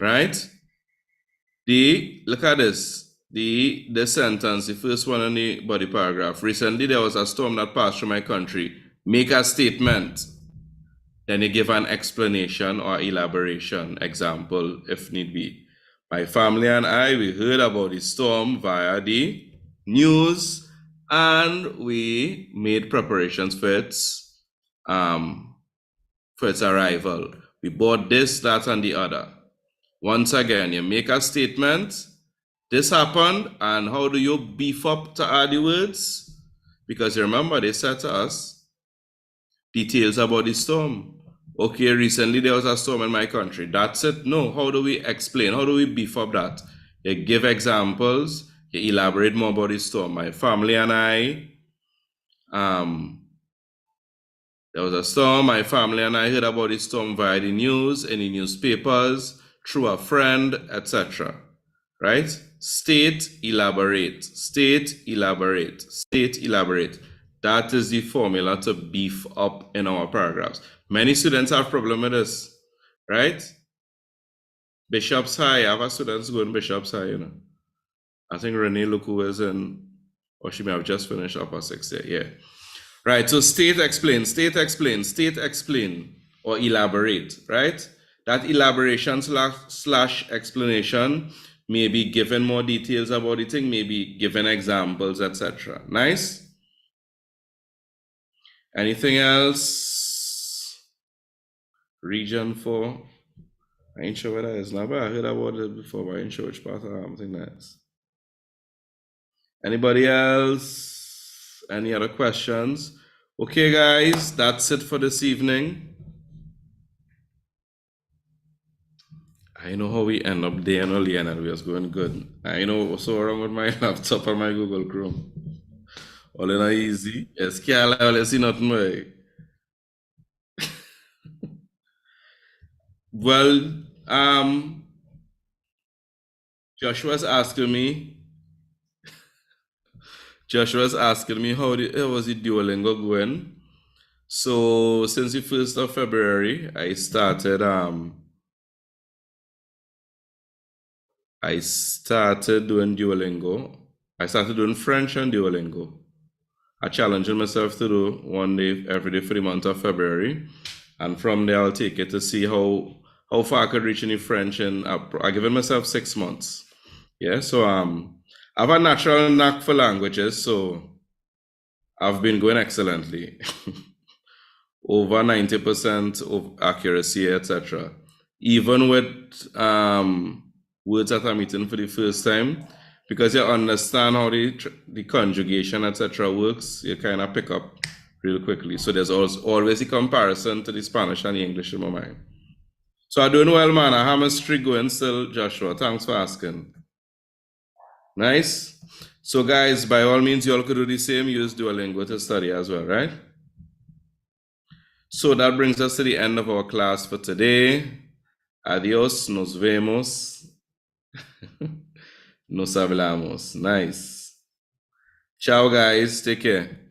Speaker 1: right? Look at this. The sentence, the first one in the body paragraph. Recently, there was a storm that passed through my country. Make a statement. Then you give an explanation or elaboration, example, if need be. My family and I, we heard about the storm via the news, and we made preparations for its arrival. We bought this, that, and the other. Once again, you make a statement. This happened, and how do you beef up to add the words? Because you remember, they said to us, details about the storm. Okay, recently there was a storm in my country. That's it? No. How do we explain? How do we beef up that? You give examples. You elaborate more about the storm. My family and I, there was a storm. My family and I heard about the storm via the news, in the newspapers, through a friend, etc. Right? State, elaborate. State, elaborate. State, elaborate. That is the formula to beef up in our paragraphs. Many students have problem with this, right? Bishop's High, I have a students going Bishop's High, you know. I think Renee Luku is in, or she may have just finished upper 6th year, yeah. Right, so state, explain, or elaborate, right? That elaboration slash explanation may be given more details about the thing, maybe given examples, etc. Nice? Anything else? Region 4. I ain't sure what that is now, but I heard about it before, but I ain't sure which part of the thing that is. Anybody else? Any other questions? Okay, guys, that's it for this evening. I know how we end up day and early and we was going good. I know what's so wrong with my laptop and my Google Chrome. All in a easy. Yes, Carla, let's see nothing way. Well, Joshua's asking me how was the Duolingo going. So since the 1st of February, I started doing Duolingo. I started doing French and Duolingo. I challenged myself to do one day every day for the month of February, and from there I'll take it to see how far I could reach in the French. And I given myself 6 months. Yeah, so I have a natural knack for languages, so I've been going excellently. Over 90% of accuracy, etc. Even with words that I'm meeting for the first time, because you understand how the conjugation, etc. works, you kind of pick up real quickly. So there's always a comparison to the Spanish and the English in my mind. So I'm doing well, man. I have a streak going still, Joshua. Thanks for asking. Nice. So guys, by all means, you all could do the same. Use Duolingo to study as well, right? So that brings us to the end of our class for today. Adios, nos vemos. Nos hablamos. Nice. Ciao, guys. Take care.